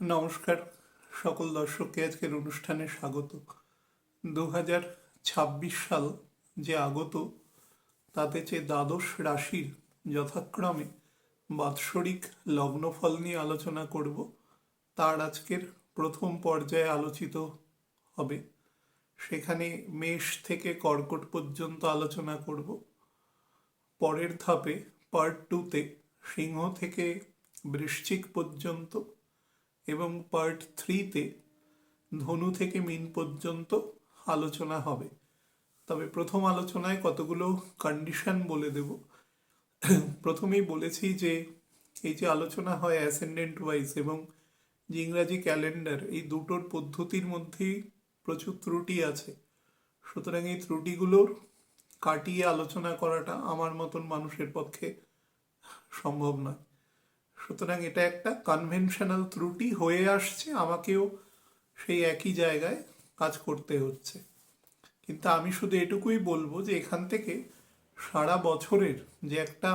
নমস্কার সকল দর্শককে আজকের অনুষ্ঠানে স্বাগত। 2026 সাল যে আগত, তাতে যে দ্বাদশ রাশির যথাক্রমে বাৎসরিক লগ্নফল নিয়ে আলোচনা করব, তার আজকের প্রথম পর্যায়ে আলোচিত হবে। সেখানে মেষ থেকে কর্কট পর্যন্ত আলোচনা করব। পরের ধাপে পার্ট 2-তে সিংহ থেকে বৃশ্চিক পর্যন্ত এবং পার্ট 3-তে ধনু থেকে মীন পর্যন্ত আলোচনা হবে। তবে প্রথম আলোচনায় কতগুলো কন্ডিশন বলে দেব। প্রথমেই বলেছি যে এই যে আলোচনা হয় অ্যাসেন্ডেন্ট ওয়াইজ এবং যে ইংরাজি ক্যালেন্ডার, এই দুটোর পদ্ধতির মধ্যেই প্রচুর ত্রুটি আছে। সুতরাং এই ত্রুটিগুলোর কাটিয়ে আলোচনা করাটা আমার মতন মানুষের পক্ষে সম্ভব নয়। সুতরাং এটা একটা কনভেনশনাল ত্রুটি হয়ে আসছে, আমাকেও সেই একই জায়গায় কাজ করতে হচ্ছে। কিন্তু আমি শুধু এটুকুই বলবো যে এখান থেকে সারা বছরের যে একটা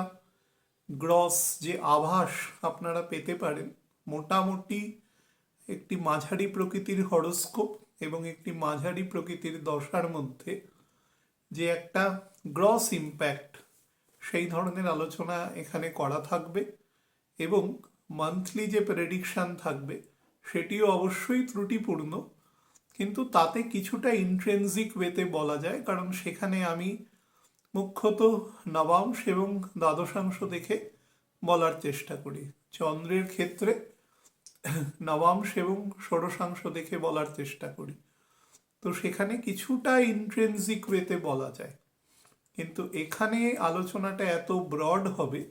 গ্রস যে আভাস আপনারা পেতে পারেন, মোটামুটি একটি মাঝারি প্রকৃতির হরোস্কোপ এবং একটি মাঝারি প্রকৃতির দশার মধ্যে যে একটা গ্রস ইম্প্যাক্ট, সেই ধরনের আলোচনা এখানে করা থাকবে। এবং মান্থলি যে প্রেডিকশান থাকবে সেটিও অবশ্যই ত্রুটিপূর্ণ, কিন্তু তাতে কিছুটা ইন্ট্রেনজিক ওয়েতে বলা যায়, কারণ সেখানে আমি মুখ্যত নবাংশ এবং দ্বাদশাংশ দেখে বলার চেষ্টা করি। চন্দ্রের ক্ষেত্রে নবাংশ এবং ষোড়শাংশ দেখে বলার চেষ্টা করি, তো সেখানে কিছুটা ইন্ট্রেনজিক ওয়েতে বলা যায়। কিন্তু এখানে আলোচনাটা এত ব্রড হবে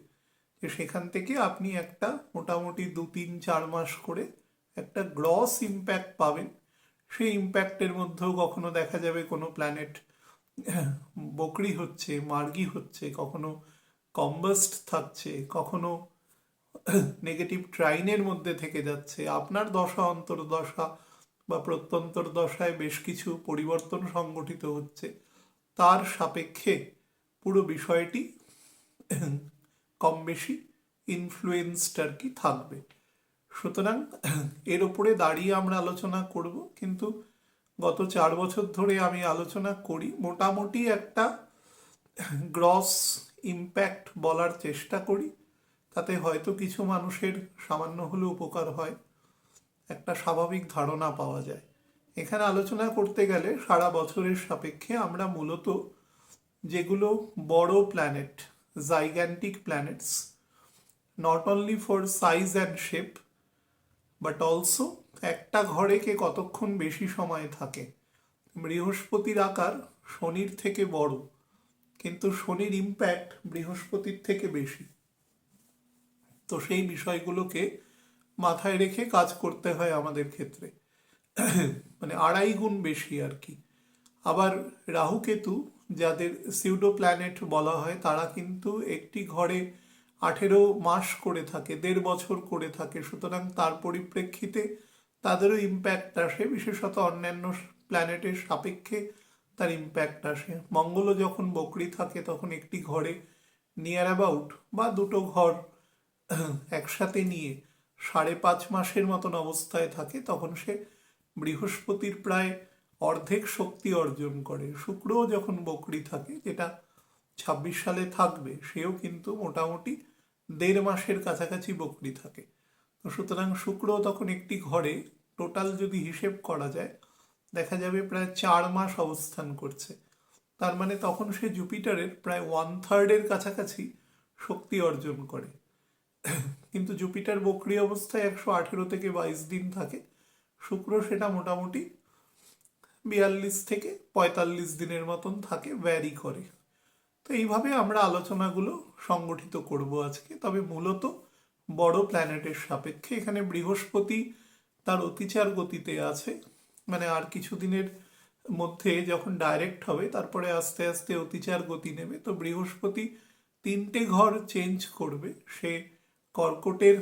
যে সেখান থেকে আপনি একটা মোটামুটি 2-3-4 মাস করে একটা গ্রস ইম্প্যাক্ট পাবেন। সেই ইম্প্যাক্টের মধ্যেও কখনো দেখা যাবে কোনো প্ল্যানেট বকরি হচ্ছে, মার্গী হচ্ছে, কখনো কম্বাস্ট থাকছে, কখনো নেগেটিভ ট্রাইনের মধ্যে থেকে যাচ্ছে। আপনার দশা অন্তর্দশা বা প্রত্যন্তর দশায় বেশ কিছু পরিবর্তন সংগঠিত হচ্ছে, তার সাপেক্ষে পুরো বিষয়টি কম বেশি ইনফ্লুয়েন্সড আর কি থাকবে। সুতরাং এর ওপরে দাঁড়িয়ে আমরা আলোচনা করব, কিন্তু গত 4 বছর ধরে আমি আলোচনা করি, মোটামুটি একটা গ্রস ইম্প্যাক্ট বলার চেষ্টা করি। তাতে হয়তো কিছু মানুষের সামান্য হলেও উপকার হয়, একটা স্বাভাবিক ধারণা পাওয়া যায়। এখানে আলোচনা করতে গেলে সারা বছরের সাপেক্ষে আমরা মূলত যেগুলো বড় planet, gigantic planets, not only for size and shape but also একটা ঘরে কে কতক্ষণ বেশি সময় থাকে। বৃহস্পতির আকার শনির থেকে বড়, কিন্তু শনির ইম্প্যাক্ট বৃহস্পতির থেকে বেশি। তো সেই বিষয়গুলোকে মাথায় রেখে কাজ করতে হয় আমাদের ক্ষেত্রে, মানে 2.5 গুণ বেশি আর কি। আবার রাহু কেতু যাদের সিউডো প্ল্যানেট বলা হয়, তারা কিন্তু একটি ঘরে 18 মাস করে থাকে, 1.5 বছর করে থাকে। সুতরাং তার পরিপ্রেক্ষিতে তাদেরও ইম্প্যাক্ট আসে, বিশেষত অন্যান্য প্ল্যানেটের সাপেক্ষে তার ইম্প্যাক্ট আসে। মঙ্গলও যখন বকরি থাকে তখন একটি ঘরে নিয়ার অ্যাবাউট বা দুটো ঘর একসাথে নিয়ে 5.5 মাসের মতন অবস্থায় থাকে, তখন সে বৃহস্পতির প্রায় অর্ধেক শক্তি অর্জন করে। শুক্রও যখন বকরি থাকে, যেটা 26 সালে থাকবে, সেও কিন্তু মোটামুটি 1.5 মাসের কাছাকাছি বকরি থাকে। তো সুতরাং শুক্র তখন একটি ঘরে টোটাল যদি হিসেব করা যায়, দেখা যাবে প্রায় 4 মাস অবস্থান করছে। তার মানে তখন সে জুপিটারের প্রায় 1/3 কাছাকাছি শক্তি অর্জন করে। কিন্তু জুপিটার বকরি অবস্থায় 118 থেকে 22 দিন থাকে, শুক্র সেটা মোটামুটি 42 থেকে 45 দিনের মতন থাকে, ভ্যারি করে। তো এইভাবে আমরা আলোচনাগুলো সংগঠিত করব আজকে। তবে মূলত বড় প্ল্যানেটের সাপেক্ষে এখানে বৃহস্পতি তার অতিচার গতিতে আছে, মানে আর কিছুদিনের মধ্যে যখন ডাইরেক্ট হবে তারপরে আস্তে আস্তে অতিচার গতি নেবে। তো বৃহস্পতি 3টে ঘর চেঞ্জ করবে। সে কর্কটের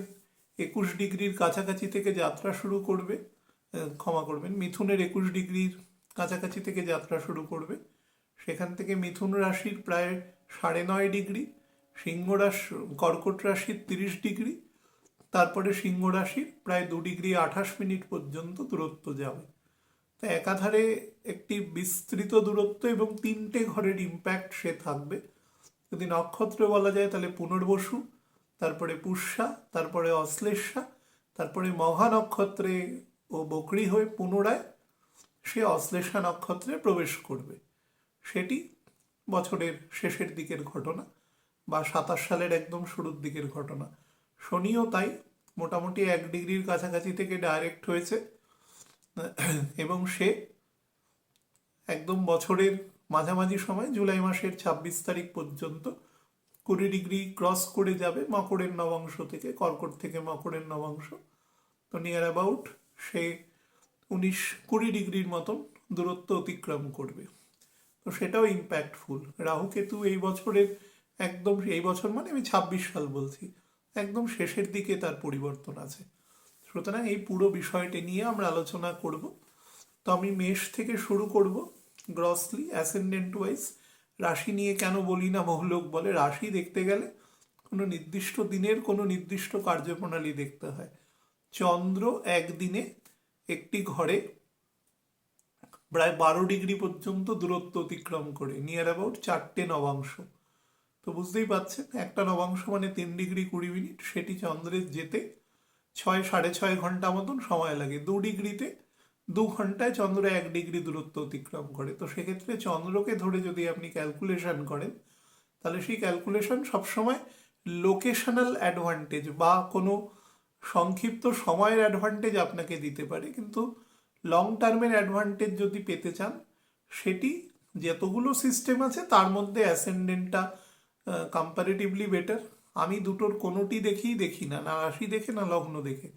21 ডিগ্রির কাছাকাছি থেকে যাত্রা শুরু করবে, ক্ষমা করবেন, মিথুনের 21 ডিগ্রির কাছাকাছি থেকে যাত্রা শুরু করবে। সেখান থেকে মিথুন রাশির প্রায় 9.5 ডিগ্রি, সিংহ রাশি, কর্কট রাশির 30 ডিগ্রি, তারপরে সিংহ রাশির প্রায় 2 ডিগ্রি 28 মিনিট পর্যন্ত দূরত্ব যাবে। তো একাধারে একটি বিস্তৃত দূরত্ব এবং 3টে ঘরের ইম্প্যাক্ট সে থাকবে। যদি নক্ষত্র বলা যায় তাহলে পুনর্বসু, তারপরে পুষ্যা, তারপরে অশ্লেষা, তারপরে মঘা নক্ষত্রে ও বকরি হয়ে পুনরায় সে অশ্লেষা নক্ষত্রে প্রবেশ করবে। সেটি বছরের শেষের দিকের ঘটনা বা 27 সালের একদম শুরুর দিকের ঘটনা। শনিও তাই মোটামুটি 1 ডিগ্রির কাছাকাছি থেকে ডাইরেক্ট হয়েছে এবং সে একদম বছরের মাঝামাঝি সময় জুলাই মাসের 26 তারিখ পর্যন্ত 20 ডিগ্রি ক্রস করে যাবে মকরের নবাংশ থেকে, কর্কট থেকে মকরের নবাংশ। তো নিয়ার অ্যাবাউট সে 19-20 ডিগ্রির মতন দূরত্ব অতিক্রম করবে। তো সেটাও ইম্প্যাক্টফুল। রাহু কেতু এই বছরের একদম, এই বছর মানে আমি 26 সাল বলছি, একদম শেষের দিকে তার পরিবর্তন আছে। সুতরাং এই পুরো বিষয়টি নিয়ে আমরা আলোচনা করব। তো আমি মেষ থেকে শুরু করব গ্রসলি অ্যাসেন্ডেন্ট ওয়াইজ। রাশি নিয়ে কেন বলি না, বহু লোক বলে রাশি দেখতে গেলে কোনো নির্দিষ্ট দিনের কোনো নির্দিষ্ট কার্যপ্রণালী দেখতে হয়। চন্দ্র একদিনে একটি ঘরে প্রায় 12 ডিগ্রি পর্যন্ত দূরত্ব অতিক্রম করে, নিয়ার অ্যাবাউট 4টে নবাংশ। তো বুঝতেই পারছেন, একটা নবাংশ মানে 3 ডিগ্রি 20 মিনিট, সেটি চন্দ্রের যেতে 6-6.5 ঘন্টা মতন সময় লাগে। 2 ডিগ্রিতে 2 ঘন্টায় চন্দ্র 1 ডিগ্রি দূরত্ব অতিক্রম করে। তো সেক্ষেত্রে চন্দ্রকে ধরে যদি আপনি ক্যালকুলেশন করেন তাহলে সেই ক্যালকুলেশন সবসময় লোকেশনাল অ্যাডভান্টেজ বা কোনো সংক্ষিপ্ত সময়ের অ্যাডভান্টেজ আপনাকে দিতে পারে, কিন্তু লং টার্মের অ্যাডভান্টেজ যদি পেতে চান সেটি যতগুলো সিস্টেম আছে তার মধ্যে অ্যাসেন্ডেন্টটা কম্পারেটিভলি বেটার। আমি দুটোর কোনোটি দেখি না, না রাশি দেখে না লগ্ন দেখে,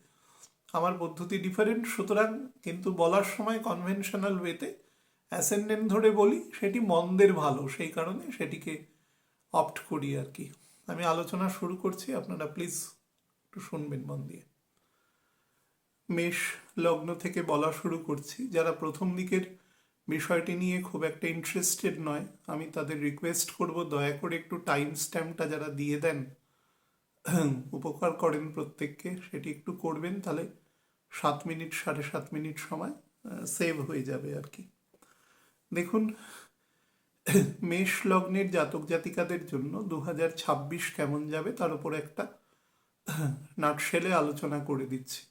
আমার পদ্ধতি ডিফারেন্ট। সুতরাং কিন্তু বলার সময় কনভেনশনাল ওয়েতে অ্যাসেন্ডেন্ট ধরে বলি, সেটি মন্দের ভালো, সেই কারণে সেটিকে অপ্ট করি আর কি। আমি আলোচনা শুরু করছি, আপনারা প্লিজ একটু শুনবেন মন দিয়ে। মেষ লগ্ন থেকে বলা শুরু করছি। যারা প্রথম দিকের বিষয়টি নিয়ে খুব একটা ইন্টারেস্টেড নয়, আমি তাদের রিকোয়েস্ট করব দয়া করে একটু টাইম স্ট্যাম্পটা যারা দিয়ে দেন, উপকার করেন প্রত্যেককে, সেটি একটু করবেন, তাহলে 7 মিনিট 7.5 মিনিট সময় সেভ হয়ে যাবে আর কি। দেখুন, মেষ লগ্নের জাতক জাতিকাদের জন্য 2026 কেমন যাবে তার উপর একটা নাটশেলে আলোচনা করে দিচ্ছি।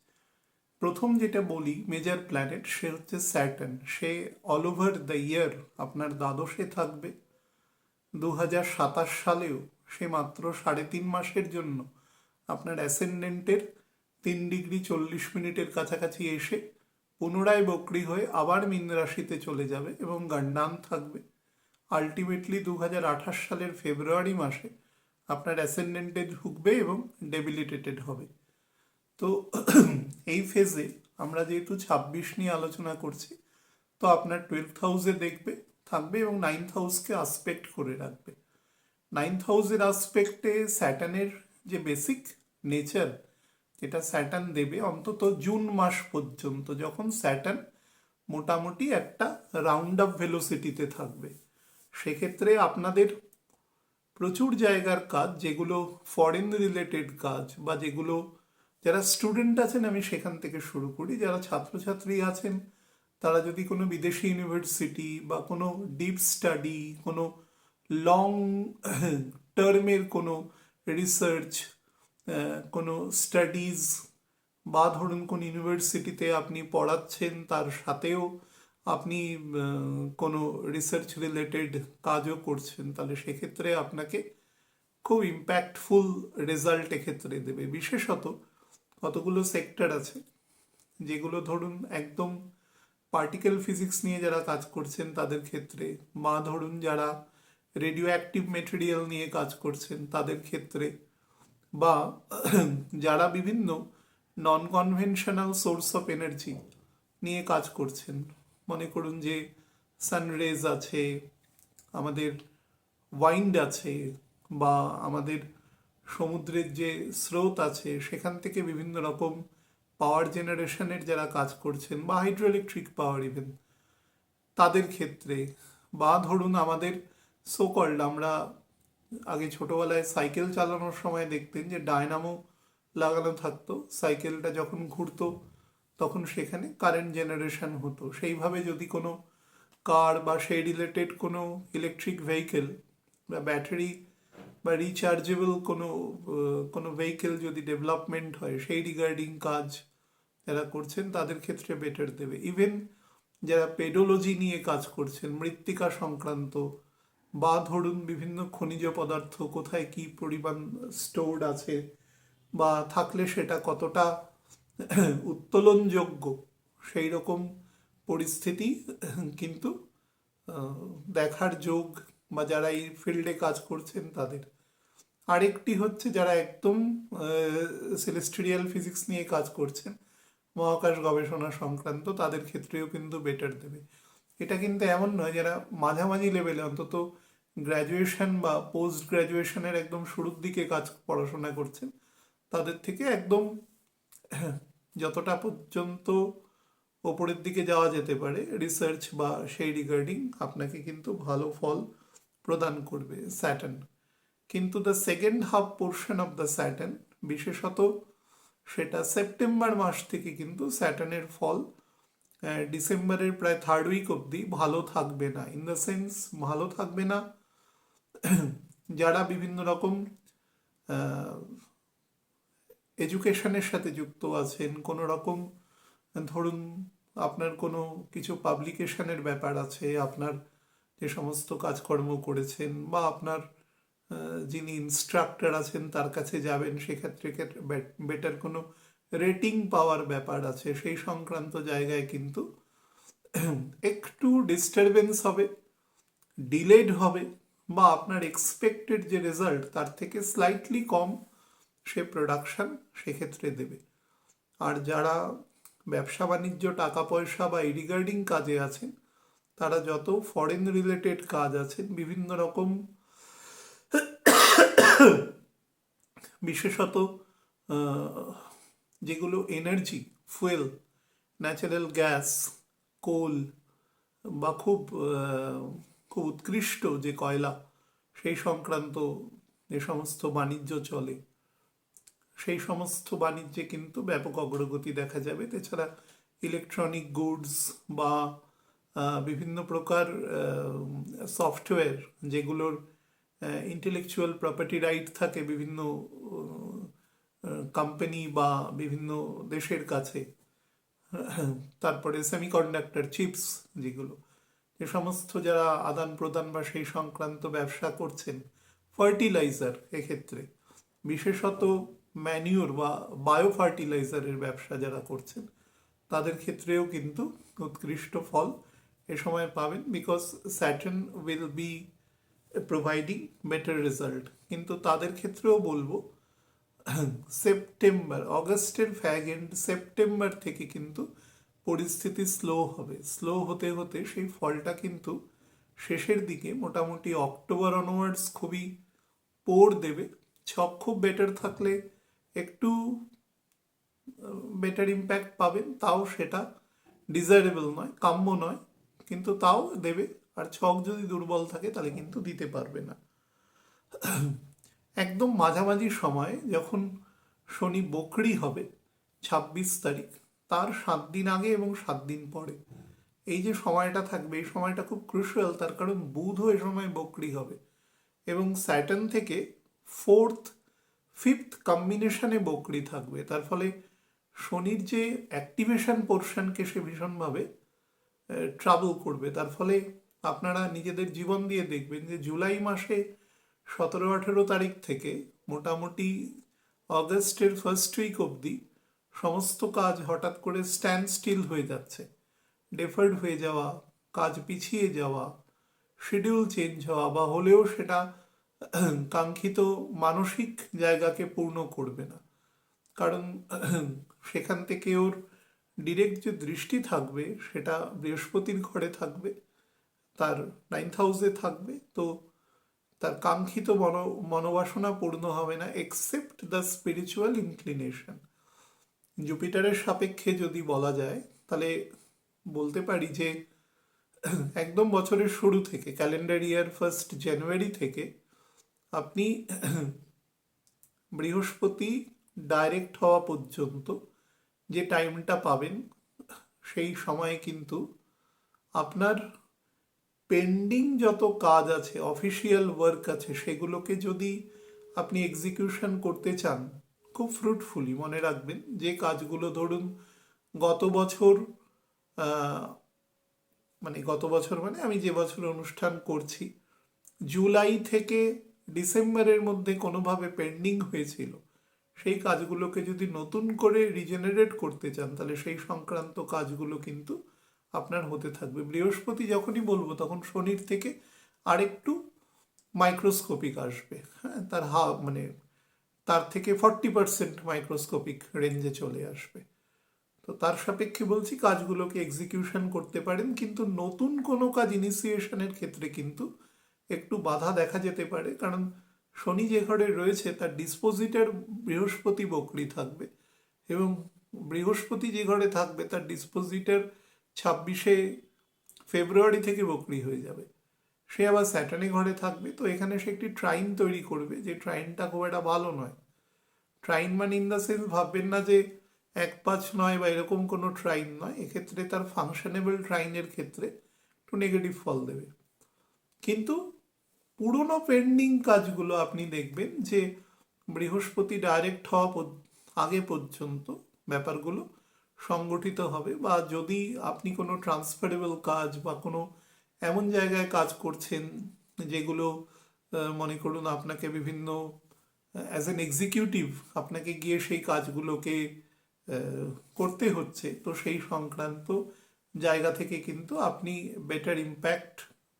প্রথম যেটা বলি, মেজর প্ল্যানেট, সে হচ্ছে Saturn. Say all over the year আপনার দ্বাদশে থাকবে। 2027 সালেও সে মাত্র 3.5 মাসের জন্য আপনার অ্যাসেন্ডেন্টের 3 ডিগ্রি 40 মিনিটের কাছাকাছি এসে পুনরায় বক্রি হয়ে আবার মীন রাশিতে চলে যাবে এবং গণ্ডান থাকবে। আলটিমেটলি 2028 সালের ফেব্রুয়ারি মাসে আপনার অ্যাসেন্ডেন্টে ঢুকবে এবং ডেবিলিটেটেড হবে। তো এই ফেজে আমরা যেহেতু 26 নিয়ে আলোচনা করছি, তো আপনার 12th হাউসে দেখবে থাকবে এবং 9th হাউসকে আসপেক্ট করে রাখবে। 9th হাউসের আসপেক্টে স্যাটার্নের যে বেসিক নেচার, যেটা স্যাটার্ন দেবে অন্তত জুন মাস পর্যন্ত, যখন স্যাটার্ন মোটামুটি একটা রাউন্ড আপ ভেলোসিটিতে থাকবে। সেক্ষেত্রে আপনাদের প্রচুর জায়গার কাজ, যেগুলো ফরেন রিলেটেড কাজ বা যেগুলো, যারা স্টুডেন্ট আছেন আমি সেখান থেকে শুরু করি, যারা ছাত্রছাত্রী আছেন তারা যদি কোনো বিদেশি ইউনিভার্সিটি বা কোনো ডিপ স্টাডি, কোনো লং টার্মের কোনো রিসার্চ, কোনো স্টাডিজ, বা ধরুন কোন ইউনিভার্সিটিতে আপনি পড়াচ্ছেন তার সাথেও আপনি কোনো রিসার্চ রিলেটেড কাজও করছেন, তাহলে সেক্ষেত্রে আপনাকে খুব ইম্প্যাক্টফুল রেজাল্ট এক্ষেত্রে দেবে। বিশেষত কতগুলো সেক্টর আছে যেগুলো ধরুন একদম পার্টিকেল ফিজিক্স নিয়ে যারা কাজ করছেন তাদের ক্ষেত্রে, বা ধরুন যারা রেডিও অ্যাক্টিভ মেটেরিয়াল নিয়ে কাজ করছেন তাদের ক্ষেত্রে, বা যারা বিভিন্ন নন কনভেনশনাল সোর্স অফ এনার্জি নিয়ে কাজ করছেন, মনে করুন যে সানরেজ আছে, আমাদের ওয়াইন্ড আছে, বা আমাদের সমুদ্রের যে স্রোত আছে সেখান থেকে বিভিন্ন রকম পাওয়ার জেনারেশনের যারা কাজ করছেন, বা হাইড্রো ইলেকট্রিক পাওয়ার ইভেন, তাদের ক্ষেত্রে, বা ধরুন আমাদের সোকল্ড, আমরা আগে ছোটবেলায় সাইকেল চালানোর সময় দেখতেন যে ডায়নামো লাগানো থাকতো, সাইকেলটা যখন ঘুরতো তখন সেখানে কারেন্ট জেনারেশন হতো। সেইভাবে যদি কোনো কার বা সেই রিলেটেড কোনো ইলেকট্রিক ভেহিকেল বা ব্যাটারি বা রিচার্জেবল কোনো ভেহিকেল যদি ডেভেলপমেন্ট হয়, সেই রিগার্ডিং কাজ যারা করছেন তাদের ক্ষেত্রে বেটার দেবে। ইভেন যারা পেডোলজি নিয়ে কাজ করছেন, মৃত্তিকা সংক্রান্ত, বা ধরুন বিভিন্ন খনিজ পদার্থ কোথায় কি পরিমাণ স্টোর্ড আছে বা থাকলে সেটা কতটা উত্তোলনযোগ্য, সেই রকম পরিস্থিতি কিন্তু দেখার যোগ, বা যারা এই ফিল্ডে কাজ করছেন তাদের। আরেকটি হচ্ছে যারা একদম সেলেস্টিয়াল ফিজিক্স নিয়ে কাজ করছেন, মহাকাশ গবেষণা সংক্রান্ত, তাদের ক্ষেত্রেও কিন্তু বেটার দেবে। এটা কিন্তু এমন নয় যারা মাঝামাঝি লেভেলে, অন্তত গ্র্যাজুয়েশন বা পোস্ট গ্র্যাজুয়েশনের একদম শুরুর দিকে পড়াশোনা করছেন, তাদের থেকে একদম যতটা পর্যন্ত ওপরের দিকে যাওয়া যেতে পারে রিসার্চ বা সেই রিগার্ডিং, আপনাকে কিন্তু ভালো ফল প্রদান করবে স্যাটার্ন। কিন্তু the second half portion of the Saturn, বিশেষত সেটা সেপ্টেম্বর মাস থেকে কিন্তু স্যাটার্নের ফল ডিসেম্বরের প্রায় থার্ড উইক অবধি ভালো থাকবে না। ইন দ্য সেন্স ভালো থাকবে না, যারা বিভিন্ন রকম এডুকেশনের সাথে যুক্ত আছেন, কোনো রকম ধরুন আপনার কোনো কিছু পাবলিকেশনের ব্যাপার আছে, আপনার যে সমস্ত কাজকর্ম করেছেন, বা আপনার যিনি ইনস্ট্রাক্টর আছেন তার কাছে যাবেন, সেক্ষেত্রে বেটার কোনো রেটিং পাওয়ার ব্যাপার আছে, সেই সংক্রান্ত জায়গায় কিন্তু একটু ডিস্টারবেন্স হবে, ডিলেড হবে, বা আপনার এক্সপেক্টেড যে রেজাল্ট তার থেকে স্লাইটলি কম সে প্রোডাকশন সেক্ষেত্রে দেবে। আর যারা ব্যবসা বাণিজ্য, টাকা পয়সা বা এই রিগার্ডিং কাজে আছেন, তারা যত ফরেন রিলেটেড কাজ আছেন, বিভিন্ন রকম বিশেষত যেগুলো এনার্জি, ফুয়েল, ন্যাচারাল গ্যাস, কোল, বা খুব উৎকৃষ্ট যে কয়লা, সেই সংক্রান্ত যে সমস্ত বাণিজ্য চলে, সেই সমস্ত বাণিজ্যে কিন্তু ব্যাপক অগ্রগতি দেখা যাবে। এছাড়া ইলেকট্রনিক গুডস বা বিভিন্ন প্রকার সফটওয়্যার, যেগুলোর ইন্টেলেকচুয়াল প্রপার্টি রাইট থাকে বিভিন্ন কোম্পানি বা বিভিন্ন দেশের কাছে, তারপরে সেমিকন্ডাক্টর চিপস, যেগুলো যে সমস্ত যারা আদান প্রদান বা সেই সংক্রান্ত ব্যবসা করছেন, ফার্টিলাইজার, এক্ষেত্রে বিশেষত ম্যানিউর বা বায়ো ফার্টিলাইজারের ব্যবসা যারা করছেন, তাদের ক্ষেত্রেও কিন্তু উৎকৃষ্ট ফল এ সময় পাবেন, because Saturn will be providing better result. কিন্তু তাদের ক্ষেত্রেও বলবো সেপ্টেম্বর, অগস্টের ফ্যাগ এন্ড সেপ্টেম্বর থেকে কিন্তু পরিস্থিতি স্লো হবে। স্লো হতে হতে সেই ফলটা কিন্তু শেষের দিকে মোটামুটি অক্টোবর অনওয়ার্ডস খুবই পোর দেবে। ছক খুব বেটার থাকলে একটু বেটার ইম্প্যাক্ট পাবেন, তাও সেটা ডিজায়ারেবল নয়, কাম্য নয়, কিন্তু তাও দেবে। আর ছক যদি দুর্বল থাকে তাহলে কিন্তু দিতে পারবে না। একদম মাঝামাঝি সময় যখন শনি বকরি হবে 26 তারিখ, তার 7 দিন আগে এবং 7 দিন পরে এই যে সময়টা থাকবে, এই সময়টা খুব ক্রুশিয়াল। তার কারণ বুধও এ সময় বকরি হবে এবং স্যাটার্ন থেকে 4th 5th কম্বিনেশনে বকরি থাকবে। তার ফলে শনির যে অ্যাক্টিভেশন পোর্শনকে সে ভীষণভাবে ট্রাবল করবে। তার ফলে আপনারা নিজেদের জীবন দিয়ে দেখবেন যে জুলাই মাসে 17-18 তারিখ থেকে মোটামুটি অগস্টের ফার্স্ট উইক অবধি সমস্ত কাজ হঠাৎ করে স্ট্যান্ড স্টিল হয়ে যাচ্ছে, ডেফার্ড হয়ে যাওয়া, কাজ পিছিয়ে যাওয়া, শিডিউল চেঞ্জ হওয়া, বা হলেও সেটা কাঙ্ক্ষিত মানসিক জায়গাকে পূর্ণ করবে না। কারণ সেখান থেকে ওর ডিরেক্ট যে দৃষ্টি থাকবে সেটা বৃহস্পতির ঘরে থাকবে, তার 9th হাউসে থাকবে, তো তার কাঙ্ক্ষিত মনোবাসনা পূর্ণ হবে না, এক্সেপ্ট দ্য স্পিরিচুয়াল ইনক্লিনেশন। জুপিটারের সাপেক্ষে যদি বলা যায় তাহলে বলতে পারি যে একদম বছরের শুরু থেকে, ক্যালেন্ডার ইয়ার 1 জানুয়ারি থেকে আপনি বৃহস্পতি ডাইরেক্ট হওয়া পর্যন্ত যে টাইমটা পাবেন, সেই সময়ে কিন্তু আপনার পেন্ডিং যত কাজ আছে, অফিসিয়াল ওয়ার্ক আছে, সেগুলোকে যদি আপনি এক্সিকিউশন করতে চান খুব ফ্রুটফুলি, মনে রাখবেন যে কাজগুলো ধরুন গত বছর গত বছর মানে আমি যে বছর অনুষ্ঠান করছি, জুলাই থেকে ডিসেম্বরের মধ্যে কোনোভাবে পেন্ডিং হয়েছিল, সেই কাজগুলোকে যদি নতুন করে রিজেনারেট করতে চান, তাহলে সেই সংক্রান্ত কাজগুলো কিন্তু আপনার হতে থাকবে। বৃহস্পতি যখনই বলবো তখন শনির থেকে আরেকটু মাইক্রোস্কোপিক আসবে, হ্যাঁ, তার থেকে 40% মাইক্রোস্কোপিক রেঞ্জে চলে আসবে। তো তার সাপেক্ষে বলছি কাজগুলোকে এক্সিকিউশন করতে পারেন, কিন্তু নতুন কোনো কাজ ইনিশিয়েশনের ক্ষেত্রে কিন্তু একটু বাধা দেখা যেতে পারে, কারণ শনি যে ঘরে রয়েছে তার ডিসপোজিটার বৃহস্পতি বকরি থাকবে, এবং বৃহস্পতি যে ঘরে থাকবে তার ডিসপোজিটার 26শে ফেব্রুয়ারি থেকে বকরি হয়ে যাবে। সে আবার স্যাটার্নে ঘরে থাকবে, তো এখানে সে একটি ট্রাইন তৈরি করবে, যে ট্রাইনটা খুব একটা ভালো নয়। ট্রাইন মানে ইন দ্য সেন্স ভাববেন না যে 1-5 বা এরকম কোনো ট্রাইন নয়, এক্ষেত্রে তার ফাংশনেবল ট্রাইনের ক্ষেত্রে একটু নেগেটিভ ফল দেবে। কিন্তু পুরনো পেন্ডিং কাজগুলো আপনি দেখবেন যে বৃহস্পতি ডাইরেক্ট হওয়া আগে পর্যন্ত ব্যাপারগুলো সংগঠিত হবে, বা যদি আপনি কোনো ট্রান্সফারেবল কাজ বা কোনো এমন জায়গায় কাজ করছেন যেগুলো মনে করুন আপনাকে বিভিন্ন অ্যাজ এন এক্সিকিউটিভ আপনাকে গিয়ে সেই কাজগুলোকে করতে হচ্ছে, তো সেই সংক্রান্ত জায়গা থেকে কিন্তু আপনি বেটার ইম্প্যাক্ট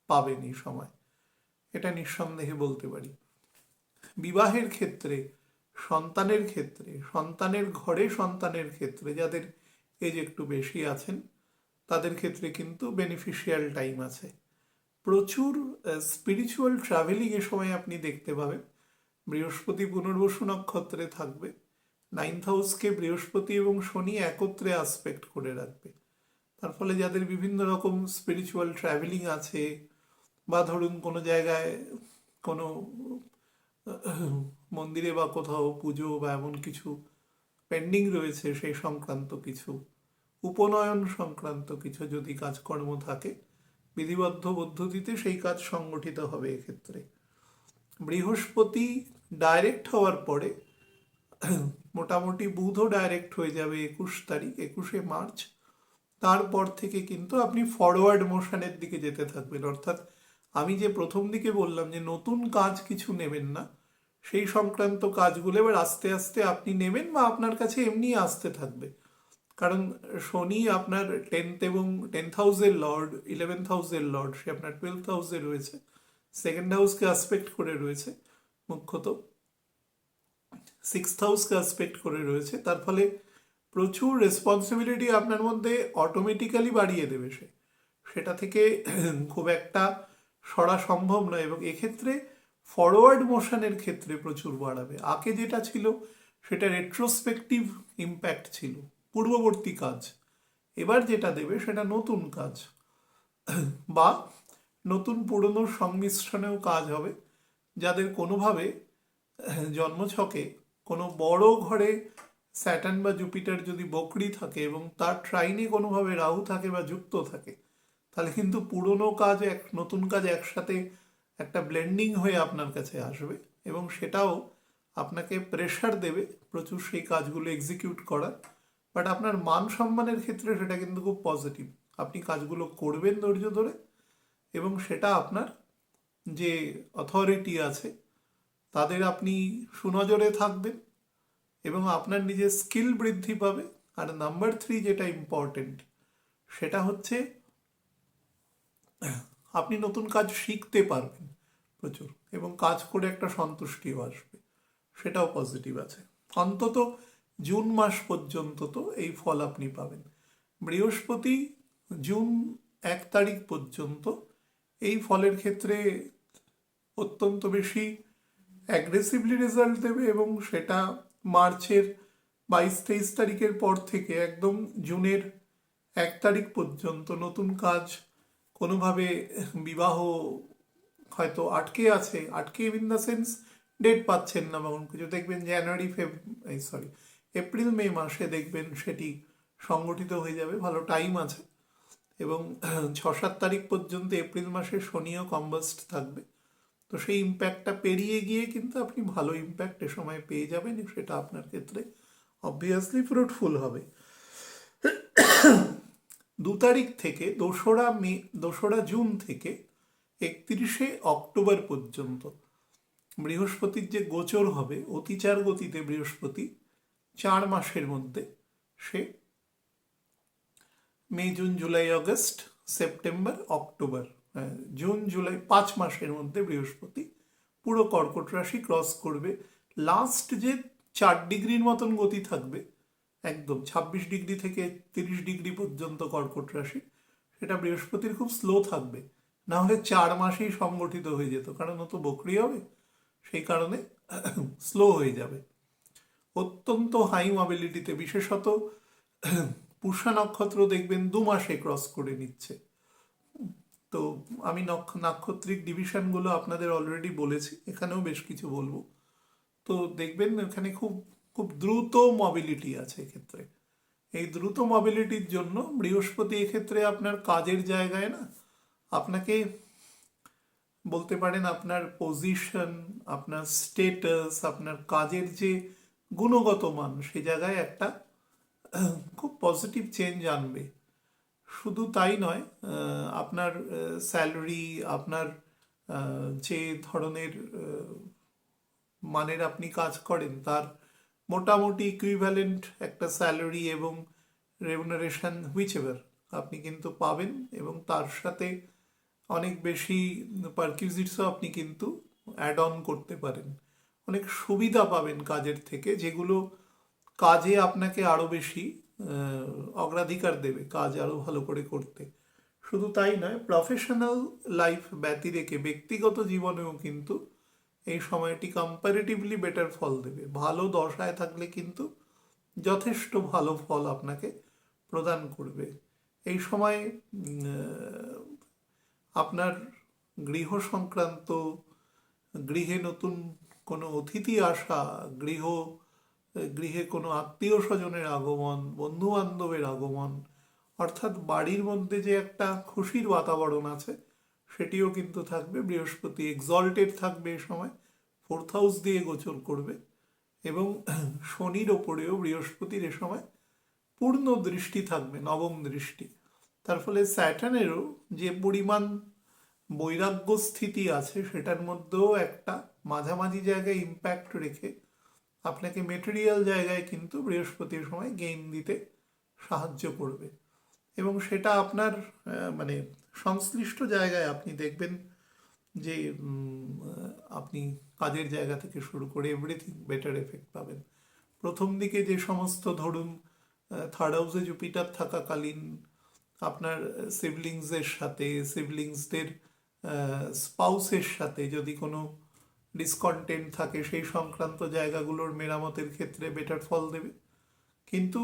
পাবেন এই সময়, এটা নিঃসন্দেহে বলতে পারি। বিবাহের ক্ষেত্রে, সন্তানের ক্ষেত্রে, সন্তানের ঘরে সন্তানের ক্ষেত্রে যাদের এজ একটু বেশি আছেন তাদের ক্ষেত্রে কিন্তু বেনিফিশিয়াল টাইম আছে। প্রচুর স্পিরিচুয়াল ট্রাভেলিং এ সময় আপনি দেখতে পাবেন। বৃহস্পতি পুনর্বসু নক্ষত্রে থাকবে, 9th হাউসকে বৃহস্পতি এবং শনি একত্রে আসপেক্ট করে রাখবে। তার ফলে যাদের বিভিন্ন রকম স্পিরিচুয়াল ট্রাভেলিং আছে, বা ধরুন কোনো জায়গায় কোনো মন্দিরে বা কোথাও পুজো বা এমন কিছু পেন্ডিং রয়েছে, সেই সংক্রান্ত কিছু উপনয়ন সংক্রান্ত কিছু যদি কাজকর্ম থাকে, বিধিবদ্ধ পদ্ধতিতে সেই কাজ সংগঠিত হবে। এক্ষেত্রে বৃহস্পতি ডাইরেক্ট হওয়ার পরে মোটামুটি বুধও ডাইরেক্ট হয়ে যাবে 21 তারিখ, 21শে মার্চ। তারপর থেকে কিন্তু আপনি ফরওয়ার্ড মোশনের দিকে যেতে থাকবেন, অর্থাৎ আমি যে প্রথম দিকে বললাম যে নতুন কাজ কিছু নেবেন না, সেই সংক্রান্ত কাজগুলো এবার আস্তে আস্তে আপনি নেবেন, বা আপনার কাছে এমনি আসতে থাকবে। কারণ শনি আপনার 10th হাউসের লর্ড, 11th হাউসের লর্ড, সে আপনার 12th হাউসে রয়েছে, সেকেন্ড হাউসকে আসপেক্ট করে রয়েছে, মুখ্যত 6th হাউসকে আসপেক্ট করে রয়েছে। তার ফলে প্রচুর রেসপন্সিবিলিটি আপনার মধ্যে অটোমেটিক্যালি বাড়িয়ে দেবে সে, সেটা থেকে খুব একটা সরা সম্ভব নয়, এবং এক্ষেত্রে ফরওয়ার্ড মোশনের ক্ষেত্রে প্রচুর বাড়াবে। আগে যেটা ছিল সেটা রেট্রোস্পেক্টিভ ইম্প্যাক্ট ছিল, পূর্ববর্তী কাজ। এবার যেটা দেবে সেটা নতুন কাজ, বা নতুন পুরনোর সংমিশ্রণেও কাজ হবে। যাদের কোনোভাবে জন্মছকে কোনো বড় ঘরে স্যাটার্ন বা জুপিটার যদি বকরি থাকে এবং তার ট্রাইনে কোনোভাবে রাহু থাকে বা যুক্ত থাকে, তাহলে কিন্তু পুরনো কাজ নতুন কাজ একসাথে একটা ব্লেন্ডিং হয়ে আপনার কাছে আসবে, এবং সেটাও আপনাকে প্রেশার দেবে প্রচুর সেই কাজগুলো এক্সিকিউট করার। বাট আপনার মান সম্মানের ক্ষেত্রে সেটা কিন্তু খুব পজিটিভ, আপনি কাজগুলো করবেন ধৈর্য ধরে, এবং সেটা আপনার যে অথরিটি আছে তাদের আপনি সুনজরে থাকবেন, এবং আপনার নিজের স্কিল বৃদ্ধি পাবে। আর নাম্বার 3 যেটা ইম্পর্টেন্ট, সেটা হচ্ছে আপনি নতুন কাজ শিখতে পারবেন প্রচুর, এবং কাজ করে একটা সন্তুষ্টিও আসবে, সেটাও পজিটিভ আছে। অন্তত জুন মাস পর্যন্ত তো এই ফল আপনি পাবেন। বৃহস্পতি জুন 1 তারিখ পর্যন্ত এই ফলের ক্ষেত্রে অত্যন্ত বেশি অ্যাগ্রেসিভলি রেজাল্ট দেবে, এবং সেটা মার্চের 22-23 তারিখের পর থেকে একদম জুনের 1 তারিখ পর্যন্ত নতুন কাজ, কোনোভাবে বিবাহ হয়তো আটকে আছে, আটকে ইন দ্য সেন্স ডেট পাচ্ছেন না বা কোনো কিছু, দেখবেন এপ্রিল মে মাসে দেখবেন সেটি সংগঠিত হয়ে যাবে, ভালো টাইম আছে। এবং 6-7 তারিখ পর্যন্ত এপ্রিল মাসে শনিও কম্বাস্ট থাকবে। তো সেই ইম্প্যাক্টটা পেরিয়ে গিয়ে কিন্তু আপনি ভালো ইম্প্যাক্ট এ সময় পেয়ে যাবেন, সেটা আপনার ক্ষেত্রে অবভিয়াসলি ফ্রুটফুল হবে। 2 তারিখ থেকে 2রা জুন থেকে 31শে অক্টোবর পর্যন্ত বৃহস্পতির যে গোচর হবে, অতিচার গতিতে বৃহস্পতি 4 মাসের মধ্যে সে মে জুন জুলাই আগস্ট সেপ্টেম্বর অক্টোবর, জুন জুলাই 5 মাসের মধ্যে বৃহস্পতি পুরো কর্কট রাশি ক্রস করবে। লাস্ট যে 4 ডিগ্রির মতন গতি থাকবে, একদম 26 ডিগ্রি থেকে 30 ডিগ্রি পর্যন্ত কর্কট রাশি, সেটা বৃহস্পতির খুব স্লো থাকবে। না হলে 4 মাসেই সংগঠিত হয়ে যেত, কারণ ও তো বকরি হবে, সেই কারণে স্লো হয়ে যাবে। অত্যন্ত হাই মোবিলিটিতে, বিশেষত পুষ্যা নক্ষত্র দেখবেন 2 মাসে ক্রস করে নিচ্ছে। তো আমি নাক্ষত্রিক ডিভিশনগুলো আপনাদের অলরেডি বলেছি, এখানেও বেশ কিছু বলবো। তো দেখবেন এখানে খুব খুব দ্রুত মোবিলিটি আছে এক্ষেত্রে। এই দ্রুত মোবিলিটির জন্য বৃহস্পতি এক্ষেত্রে আপনার কাজের জায়গায় না, আপনাকে বলতে পারেন আপনার পজিশন, আপনার স্টেটাস, আপনার কাজের যে গুণগত মান, সে জায়গায় একটা খুব পজিটিভ চেঞ্জ আনবে। শুধু তাই নয়, আপনার স্যালারি, আপনার যে ধরনের মানের আপনি কাজ করেন তার মোটামুটি ইকুইভ্যালেন্ট একটা স্যালারি এবং রেমুনারেশন হুইচএভার আপনি কিন্তু পাবেন, এবং তার সাথে অনেক বেশি পারকিউজিটসও আপনি কিন্তু অ্যাড অন করতে পারেন। অনেক সুবিধা পাবেন কাজের থেকে, যেগুলো কাজে আপনাকে আরও বেশি অগ্রাধিকার দেবে, কাজ আরও ভালো করে করতে। শুধু তাই নয়, প্রফেশনাল লাইফ ব্যতি রেখে ব্যক্তিগত জীবনেও কিন্তু এই সময়টি কম্পারেটিভলি বেটার ফল দেবে। ভালো দশায় থাকলে কিন্তু যথেষ্ট ভালো ফল আপনাকে প্রদান করবে। এই সময় আপনার গৃহ সংক্রান্ত, গৃহে নতুন কোনো অতিথি আসা, গৃহে কোনো আত্মীয় স্বজনের আগমন, বন্ধু বান্ধবের আগমন, অর্থাৎ বাড়ির মধ্যে যে একটা খুশির বাতাবরণ আছে সেটিও কিন্তু থাকবে। বৃহস্পতি এক্সল্টেড থাকবে এ সময়, 4th হাউস দিয়ে গোচর করবে, এবং শনির ওপরেও বৃহস্পতির এ সময় পূর্ণ দৃষ্টি থাকবে, নবম দৃষ্টি। তার ফলে স্যাটার্নেরও যে পরিমাণ বৈরাগ্য স্থিতি আছে সেটার মধ্যেও একটা মাঝামাঝি জায়গায় ইম্প্যাক্ট রেখে আপনাকে মেটেরিয়াল জায়গায় কিন্তু বৃহস্পতির সময় গেইন দিতে সাহায্য করবে। এবং সেটা আপনার মানে সংশ্লিষ্ট জায়গায় আপনি দেখবেন যে আপনি কাজের জায়গা থেকে শুরু করে এভরিথিং বেটার এফেক্ট পাবেন। প্রথম দিকে যে সমস্ত, ধরুন 3rd হাউসে জুপিটার থাকাকালীন আপনার সিবলিংসের সাথে, সিবলিংসদের স্পাউসের সাথে যদি কোনো ডিসকন্টেন্ট থাকে, সেই সংক্রান্ত জায়গাগুলোর মেরামতের ক্ষেত্রে বেটার ফল দেবে। কিন্তু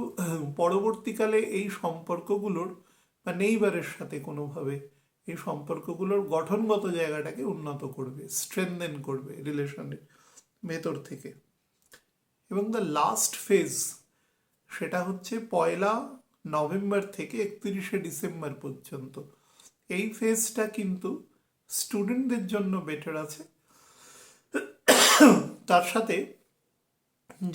পরবর্তীকালে এই সম্পর্কগুলোর বা নেইবারের সাথে কোনোভাবে এই সম্পর্কগুলোর গঠনগত জায়গাটাকে উন্নত করবে, স্ট্রেনদেন করবে রিলেশনের ভেতর থেকে। এবং দ্য লাস্ট ফেজ, সেটা হচ্ছে 1লা নভেম্বর থেকে 31শে ডিসেম্বর পর্যন্ত। এই ফেজটা কিন্তু স্টুডেন্টদের জন্য বেটার আছে। তার সাথে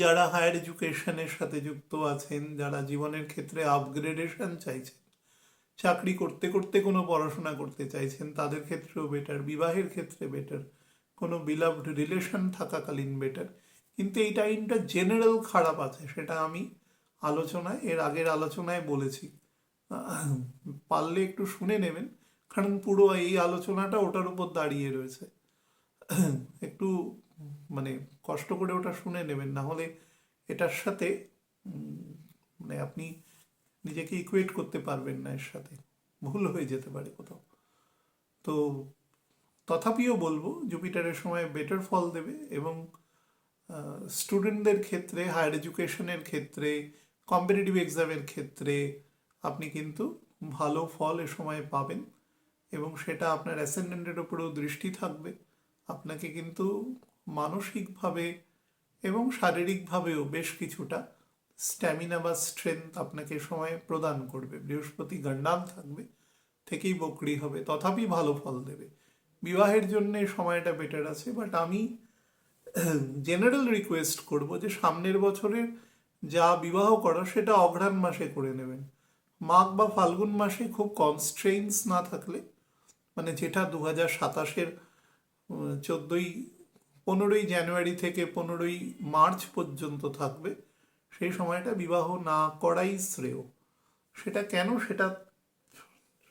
যারা হায়ার এডুকেশনের সাথে যুক্ত আছেন, যারা জীবনের ক্ষেত্রে আপগ্রেডেশন চাইছেন, চাকরি করতে করতে কোনো পড়াশোনা করতে চাইছেন, তাদের ক্ষেত্রেও বেটার, বিবাহের ক্ষেত্রে বেটার, কোনো বিলাভড রিলেশন থাকাকালীন বেটার। কিন্তু এই টাইমটা জেনারেল খারাপ আছে, সেটা আমি এর আগের আলোচনায় বলেছি। পারলে একটু শুনে নেবেন, কারণ পুরো এই আলোচনাটা ওটার উপর দাঁড়িয়ে রয়েছে। একটু মানে কষ্ট করে ওটা শুনে নেবেন, না হলে এটার সাথে মানে আপনি নিজেকে ইকুয়েট করতে পারবেন না, এর সাথে ভুল হয়ে যেতে পারে কোথাও। তো তথাপিও বলবো জুপিটারের সময় বেটার ফল দেবে, এবং স্টুডেন্টদের ক্ষেত্রে, হায়ার এডুকেশনের ক্ষেত্রে, কম্পিটিটিভ এক্সামের ক্ষেত্রে আপনি কিন্তু ভালো ফল এ সময় পাবেন। এবং সেটা আপনার অ্যাসেন্ডেন্টের ওপরেও দৃষ্টি থাকবে, আপনাকে কিন্তু মানসিকভাবে এবং শারীরিকভাবেও বেশ কিছুটা স্ট্যামিনা বা স্ট্রেংথ আপনাকে সময় প্রদান করবে। বৃহস্পতি গণ্ডান থাকবে, থেকেই বকরি হবে, তথাপি ভালো ফল দেবে। বিবাহের জন্য এই সময়টা বেটার আছে, বাট আমি জেনারেল রিকোয়েস্ট করব যে সামনের বছরে যা বিবাহ করা সেটা অঘ্রাণ মাসে করে নেবেন। মাঘ বা ফাল্গুন মাসে খুব কনস্ট্রেইনস না থাকলে, মানে যেটা 2027-এর 15ই জানুয়ারি থেকে 15ই মার্চ পর্যন্ত থাকবে, সেই সময়টা বিবাহ না করাই শ্রেয়। সেটা কেন, সেটা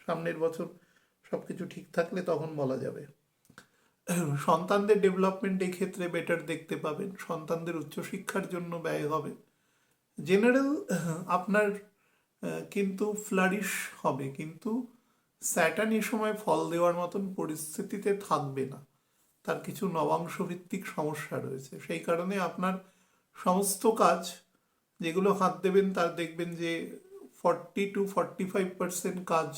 সামনের বছর সব কিছু ঠিক থাকলে তখন বলা যাবে। সন্তানদের ডেভেলপমেন্ট এই ক্ষেত্রে বেটার দেখতে পাবেন। সন্তানদের উচ্চশিক্ষার জন্য ব্যয় হবে। জেনারেল আপনার কিন্তু ফ্লারিশ হবে, কিন্তু স্যাটার্ন এই সময় ফল দেওয়ার মতন পরিস্থিতিতে থাকবে না। তার কিছু নবাংশ ভিত্তিক সমস্যা রয়েছে, সেই কারণে আপনার সমস্ত কাজ যেগুলো হাত দেবেন তার দেখবেন যে 40-45% কাজ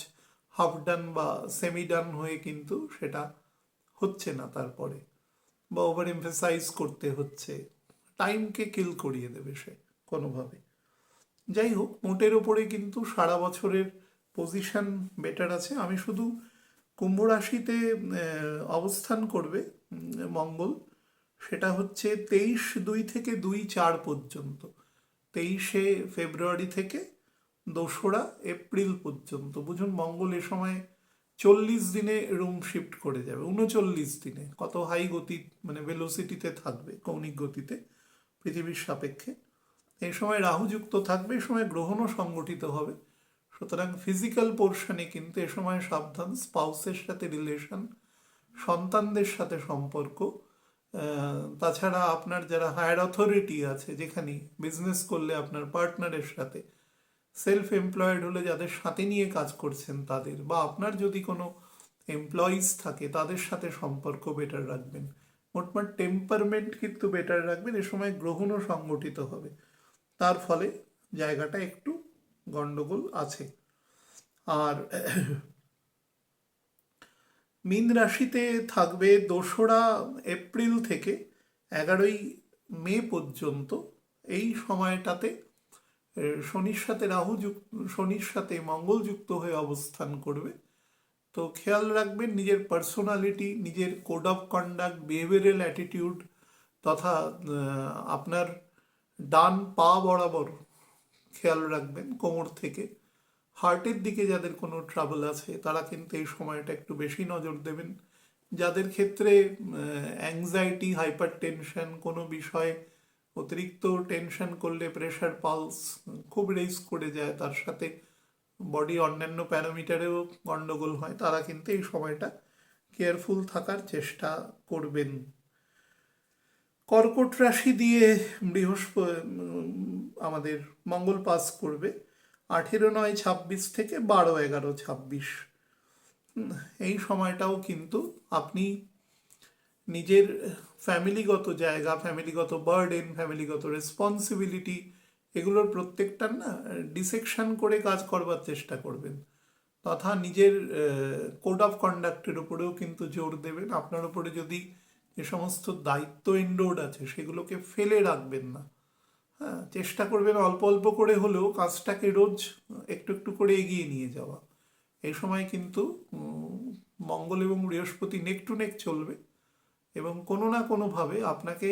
হাফ ডান বা সেমি ডান হয়ে কিন্তু সেটা হচ্ছে না, তারপরে বা ওভার এমফেসাইজ করতে হচ্ছে, টাইমকে কিল করিয়ে দেবে সে কোনোভাবে। যাই হোক, মোটের ওপরে কিন্তু সারা বছরের পজিশন বেটার আছে। আমি শুধু কুম্ভ রাশিতে অবস্থান করবে মঙ্গল, সেটা হচ্ছে 23-2 থেকে 2-4 পর্যন্ত, 23শে ফেব্রুয়ারি থেকে 2রা এপ্রিল পর্যন্ত। বুঝুন, মঙ্গল এ সময় 40 দিনে রুম শিফট করে যাবে, 39 দিনে। কত হাই গতি, মানে ভেলোসিটিতে থাকবে, কৌণিক গতিতে পৃথিবীর সাপেক্ষে। এই সময় রাহু যুক্ত থাকবে, এই সময় গ্রহণও সংগঠিত হবে। সুতরাং ফিজিক্যাল পোর্শনে কিন্তু এ সময় সাবধান। স্পাউসের সাথে রিলেশন, সন্তানদের সাথে সম্পর্ক, তাছাড়া আপনার যারা হায়ার অথরিটি আছে, যেখানে বিজনেস করলে আপনার পার্টনারের সাথে, সেলফ এমপ্লয়েড হলে যাদের সাথে নিয়ে কাজ করছেন তাদের, বা আপনার যদি কোনো এমপ্লয়িজ থাকে তাদের সাথে সম্পর্ক বেটার রাখবেন। মোটমাট টেম্পারমেন্ট কিন্তু বেটার রাখবেন। এ সময় গ্রহণও সংগঠিত হবে, তার ফলে জায়গাটা একটু গন্ডগোল আছে। আর মীন রাশিতে থাকবে 2রা এপ্রিল থেকে 11ই মে পর্যন্ত। এই সময়টাতে শনির সাথে মঙ্গল যুক্ত হয়ে অবস্থান করবে। তো খেয়াল রাখবেন নিজের পার্সোনালিটি, নিজের code of conduct, behavioural attitude, তথা আপনার ডান পা বরাবর খেয়াল রাখবেন কোমর থেকে। হার্টের দিকে যাদের কোনো ট্রাবল আছে তারা কিন্তু এই সময়টা একটু বেশি নজর দেবেন। যাদের ক্ষেত্রে অ্যাংজাইটি, হাইপার টেনশন, কোনো বিষয়ে অতিরিক্ত টেনশন করলে প্রেশার, পালস খুব রেজ করে যায়, তার সাথে বডি অন্যান্য প্যারামিটারেও গন্ডগোল হয়, তারা কিন্তু এই সময়টা কেয়ারফুল থাকার চেষ্টা করবেন। কর্কট রাশি দিয়ে আমাদের মঙ্গল পাস করবে 18-9-26 থেকে 12-11-26। এই সময়টাও কিন্তু আপনি নিজের ফ্যামিলিগত জায়গা, ফ্যামিলিগত বার্ডেন, ফ্যামিলিগত রেসপন্সিবিলিটি, এগুলোর প্রত্যেকটার না ডিসেকশন করে কাজ করবার চেষ্টা করবেন, তথা নিজের কোড অফ কন্ডাক্টের উপরেও কিন্তু জোর দেবেন। আপনার উপরে যদি যে সমস্ত দায়িত্ব এন্ডোর্ড আছে সেগুলোকে ফেলে রাখবেন না। হ্যাঁ, চেষ্টা করবেন অল্প অল্প করে হলেও কাজটাকে রোজ একটু একটু করে এগিয়ে নিয়ে যাওয়া। এই সময় কিন্তু মঙ্গল এবং বৃহস্পতি নেক টু নেক চলবে, এবং কোনো না কোনোভাবে আপনাকে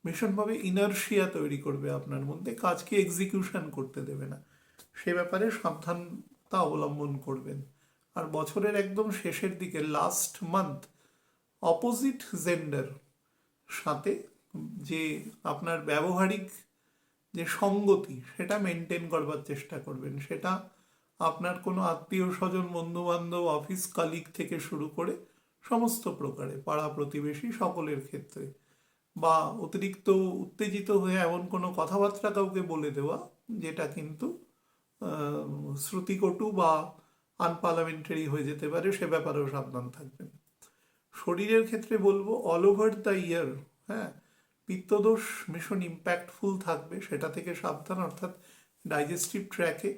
ভীষণভাবে ইনার্শিয়া তৈরি করবে আপনার মধ্যে, কাজকে এক্সিকিউশন করতে দেবে না। সে ব্যাপারে সাবধানতা অবলম্বন করবেন। আর বছরের একদম শেষের দিকে, লাস্ট মান্থ, অপোজিট জেন্ডার সাথে যে আপনার ব্যবহারিক যে সঙ্গতি সেটা মেনটেন করবার চেষ্টা করবেন। সেটা আপনার কোনো আত্মীয় স্বজন, বন্ধু বান্ধব, অফিস কালিগ থেকে শুরু করে সমস্ত প্রকারে পাড়া প্রতিবেশী সকলের ক্ষেত্রে, বা অতিরিক্ত উত্তেজিত হয়ে এমন কোনো কথাবার্তা কাউকে বলে দেওয়া যেটা কিন্তু শ্রুতিকটু বা আনপার্লামেন্টারি হয়ে যেতে পারে, সে ব্যাপারেও সাবধান থাকবেন। শরীরের ক্ষেত্রে বলবো অল ওভার দ্য ইয়ার, হ্যাঁ, পিত্তদোষ ভীষণ ইম্প্যাক্টফুল থাকবে, সেটা থেকে সাবধান। অর্থাৎ ডাইজেস্টিভ ট্র্যাকে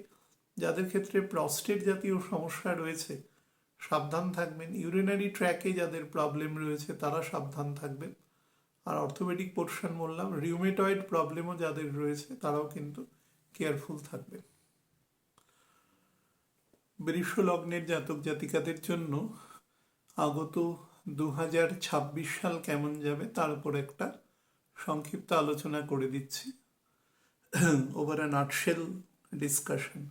যাদের ক্ষেত্রে প্রস্টেট জাতীয় সমস্যা রয়েছে সাবধান থাকবেন। ইউরিনারি ট্র্যাকে যাদের প্রবলেম রয়েছে তারা সাবধান থাকবেন। আর অর্থোপেডিক পোর্শন বললাম, রিউমেটয়েড প্রবলেমও যাদের রয়েছে তারাও কিন্তু কেয়ারফুল থাকবে। বৃষ লগ্নের জাতক জাতিকাদের জন্য আগত 2026 সাল কেমন যাবে তার উপর একটা সংক্ষিপ্ত আলোচনা করে দিচ্ছি, ওভার অ্যান নাটশেল ডিসকাশন।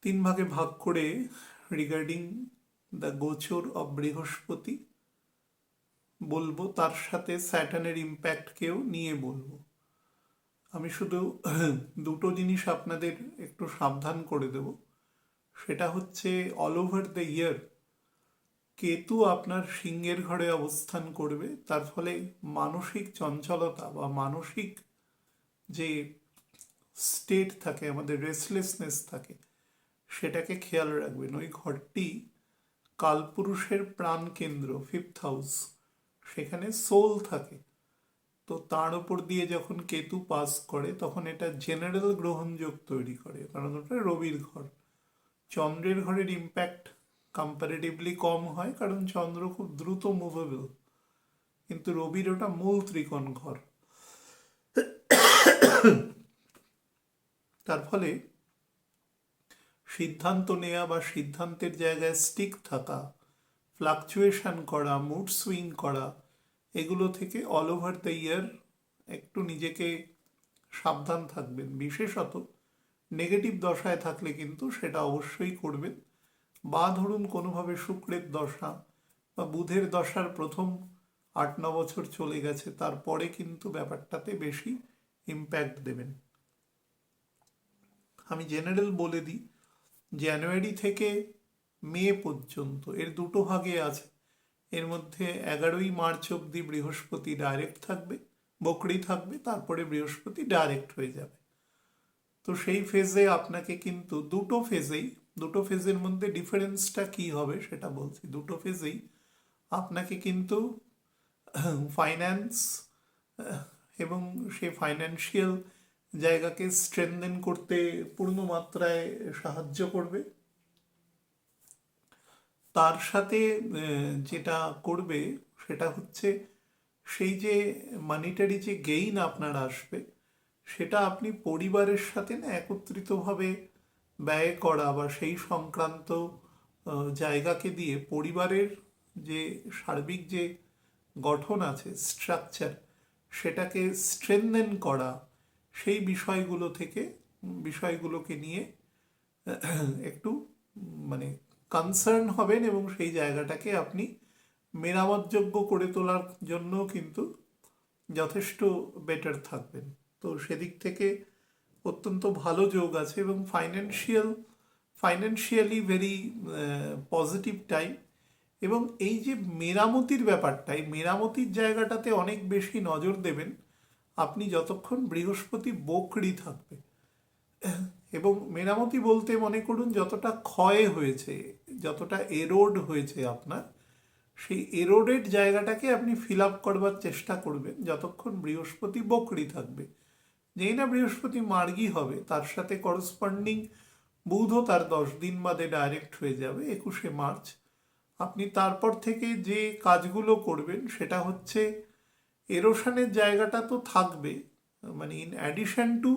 3 ভাগে ভাগ করে রিগার্ডিং দ্য গোচর অফ বৃহস্পতি বলবো, তার সাথে স্যাটার্নের ইম্প্যাক্টকেও নিয়ে বলবো। আমি শুধু দুটো জিনিস আপনাদের একটু সাবধান করে দেব, সেটা হচ্ছে all over the year Ketu আপনার সিংহের ঘরে অবস্থান করবে, তার ফলে মানসিক চঞ্চলতা বা মানসিক যে স্টেট থাকে, আমাদের রেস্টলেসনেস থাকে, সেটাকে খেয়াল রাখবেন। ওই ঘরটি কালপুরুষের প্রাণ কেন্দ্র, 5th হাউস, সেখানে সোল থাকে। তো তার উপর দিয়ে যখন কেতু পাস করে তখন এটা জেনারেল গ্রহণযোগ তৈরি করে, কারণ ওটা রবির ঘর। চন্দ্রের ঘরের ইম্প্যাক্ট কম্পারেটিভলি কম হয়, কারণ চন্দ্র খুব দ্রুত মুভেবল, কিন্তু রবির ওটা মূল ত্রিকোণ ঘর। তার ফলে সিদ্ধান্ত নেওয়া বা সিদ্ধান্তের জায়গায় স্টিক থাকা, ফ্লাকচুয়েশন করা, মুড সুইং করা, এগুলো থেকে অল ওভার দ্য ইয়ার একটু নিজেকে সাবধান থাকবেন। বিশেষত নেগেটিভ দশায় থাকলে কিন্তু সেটা অবশ্যই করবেন, বা ধরুন কোনোভাবে শুক্রের দশা বা বুধের দশার প্রথম 8-9 বছর চলে গেছে, তারপরে কিন্তু ব্যাপারটাতে বেশি ইম্প্যাক্ট দেবেন। আমি জেনারেল বলে দিই, জানুয়ারি থেকে মে পর্যন্ত এর দুটো ভাগে আছে। এর মধ্যে 11ই মার্চ অবধি বৃহস্পতি ডাইরেক্ট থাকবে, বকরি থাকবে, তারপরে বৃহস্পতি ডাইরেক্ট হয়ে যাবে। তো সেই ফেজে আপনাকে কিন্তু দুটো ফেজের মধ্যে ডিফারেন্সটা কি হবে সেটা বলছি। দুটো ফেজেই আপনাকে কিন্তু ফাইন্যান্স এবং সেই ফাইন্যান্সিয়াল জায়গাকে স্ট্রেনদেন করতে পূর্ণ মাত্রায় সাহায্য করবে। তার সাথে যেটা করবে সেটা হচ্ছে সেই যে মানিটারি যে গেইন আপনার আসবে, সেটা আপনি পরিবারের সাথে না একত্রিতভাবে ব্যয় করা বা সেই সংক্রান্ত জায়গাকে দিয়ে পরিবারের যে সার্বিক যে গঠন আছে, স্ট্রাকচার, সেটাকে স্ট্রেনদেন করা, সেই বিষয়গুলোকে নিয়ে একটু মানে কনসার্ন হবেন, এবং সেই জায়গাটাকে আপনি মেরামতযোগ্য করে তোলার জন্য কিন্তু যথেষ্ট বেটার থাকবেন। তো সেদিক থেকে অত্যন্ত ভালো যোগ আছে, এবং ফাইন্যান্সিয়ালি ভেরি পজিটিভ টাইম। এবং এই যে মেরামতির ব্যাপারটা, এই মেরামতির জায়গাটাতে অনেক বেশি নজর দেবেন আপনি যতক্ষণ বৃহস্পতি বকরি থাকবে। এবং মেরামতি বলতে মনে করুন যতটা ক্ষয় হয়েছে, যতটা এরোড হয়েছে আপনার, সেই এরোডেড জায়গাটাকে আপনি ফিল আপ করবার চেষ্টা করবেন যতক্ষণ বৃহস্পতি বকরি থাকবে। যেই না বৃহস্পতি মার্গী হবে, তার সাথে করসপন্ডিং বুধও তার 10 দিন বাদে ডাইরেক্ট হয়ে যাবে 21শে মার্চ। আপনি তারপর থেকে যে কাজগুলো করবেন সেটা হচ্ছে, এরোশনের জায়গাটা তো থাকবে, মানে ইন অ্যাডিশন টু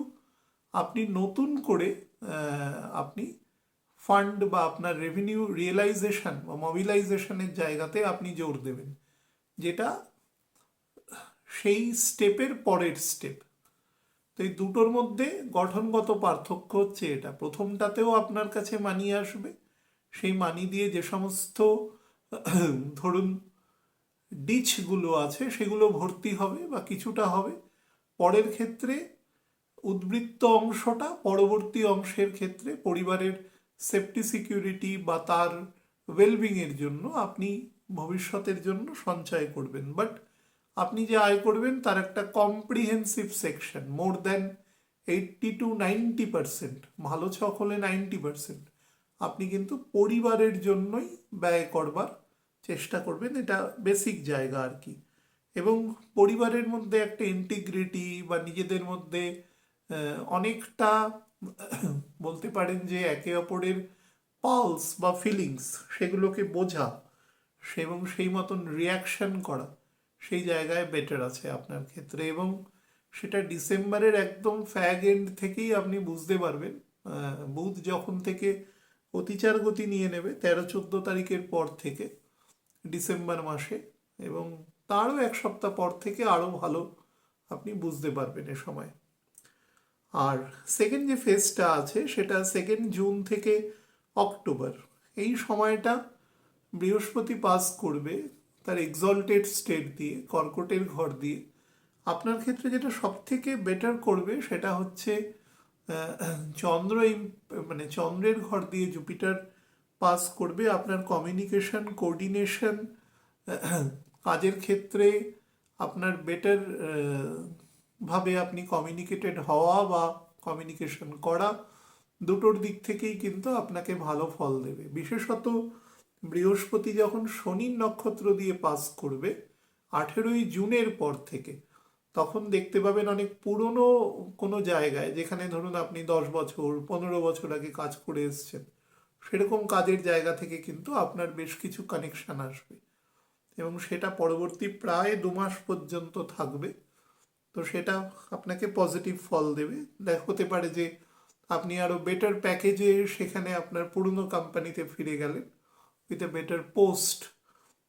আপনি নতুন করে আপনি ফান্ড বা আপনার রেভিনিউ রিয়েলাইজেশন বা মোবিলাইজেশনের জায়গাতে আপনি জোর দেবেন, যেটা সেই স্টেপের পরের স্টেপ। তো এই দুটোর মধ্যে গঠনগত পার্থক্য হচ্ছে এটা। প্রথমটাতেও আপনার কাছে মানি আসবে, সেই মানি দিয়ে যে সমস্ত ধরুন ডিচগুলো আছে সেগুলো ভর্তি হবে বা কিছুটা হবে। পরের ক্ষেত্রে উদ্বৃত্ত অংশটা পরবর্তী অংশের ক্ষেত্রে পরিবারের সেফটি সিকিউরিটি বা তার ওয়েলবিংয়ের জন্য আপনি ভবিষ্যতের জন্য সঞ্চয় করবেন। বাট আপনি যে আয় করবেন তার একটা কম্প্রিহেন্সিভ সেকশন, মোর দ্যান 80-90%, ভালো ছক হলে 90%, আপনি কিন্তু পরিবারের জন্যই ব্যয় করবার চেষ্টা করবেন। এটা বেসিক জায়গা আর কি। এবং পরিবারের মধ্যে একটা ইন্টিগ্রিটি বা নিজেদের মধ্যে অনেকটা বলতে পারেন যে একে অপরের পালস বা ফিলিংস, সেগুলোকে বোঝা, এবং সেই মতন রিয়াকশন করা সেই জায়গায় বেটার আছে আপনার ক্ষেত্রে। এবং সেটা ডিসেম্বরের একদম ফ্যাগ এন্ড থেকেই আপনি বুঝতে পারবেন। বুধ যখন থেকে অতিচার গতি নিয়ে নেবে 13-14 তারিখের পর থেকে ডিসেম্বর মাসে, এবং তারও এক সপ্তাহ পর থেকে আরও ভালো আপনি বুঝতে পারবেন এ সময়। আর সেকেন্ড যে ফেজটা আছে সেটা 2 জুন থেকে অক্টোবর। এই সময়টা বৃহস্পতি পাস করবে তার এক্সল্টেড স্টেট দিয়ে, কর্কটের ঘর দিয়ে। আপনার ক্ষেত্রে যেটা সব থেকে বেটার করবে সেটা হচ্ছে চন্দ্র মানে চন্দ্রের ঘর দিয়ে জুপিটার পাস করবে আপনার কমিউনিকেশন, কোঅর্ডিনেশন, কাজের ক্ষেত্রে আপনার বেটার ভাবে আপনি কমিউনিকেটেড হওয়া বা কমিউনিকেশন করা, দুটোর দিক থেকেই কিন্তু আপনাকে ভালো ফল দেবে। বিশেষত বৃহস্পতি যখন শনির নক্ষত্র দিয়ে পাস করবে 18ই জুনের পর থেকে, তখন দেখতে পাবেন অনেক পুরনো কোনো জায়গায়, যেখানে ধরুন আপনি 10 বছর 15 বছর আগে কাজ করে এসছেন, সেরকম কাজের জায়গা থেকে কিন্তু আপনার বেশ কিছু কানেকশন আসবে, এবং সেটা পরবর্তী প্রায় 2 মাস পর্যন্ত থাকবে। তো সেটা আপনাকে পজিটিভ ফল দেবে। হতে পারে যে আপনি আরও বেটার প্যাকেজে সেখানে আপনার পুরনো কোম্পানিতে ফিরে গেলেন উইথ এ বেটার পোস্ট,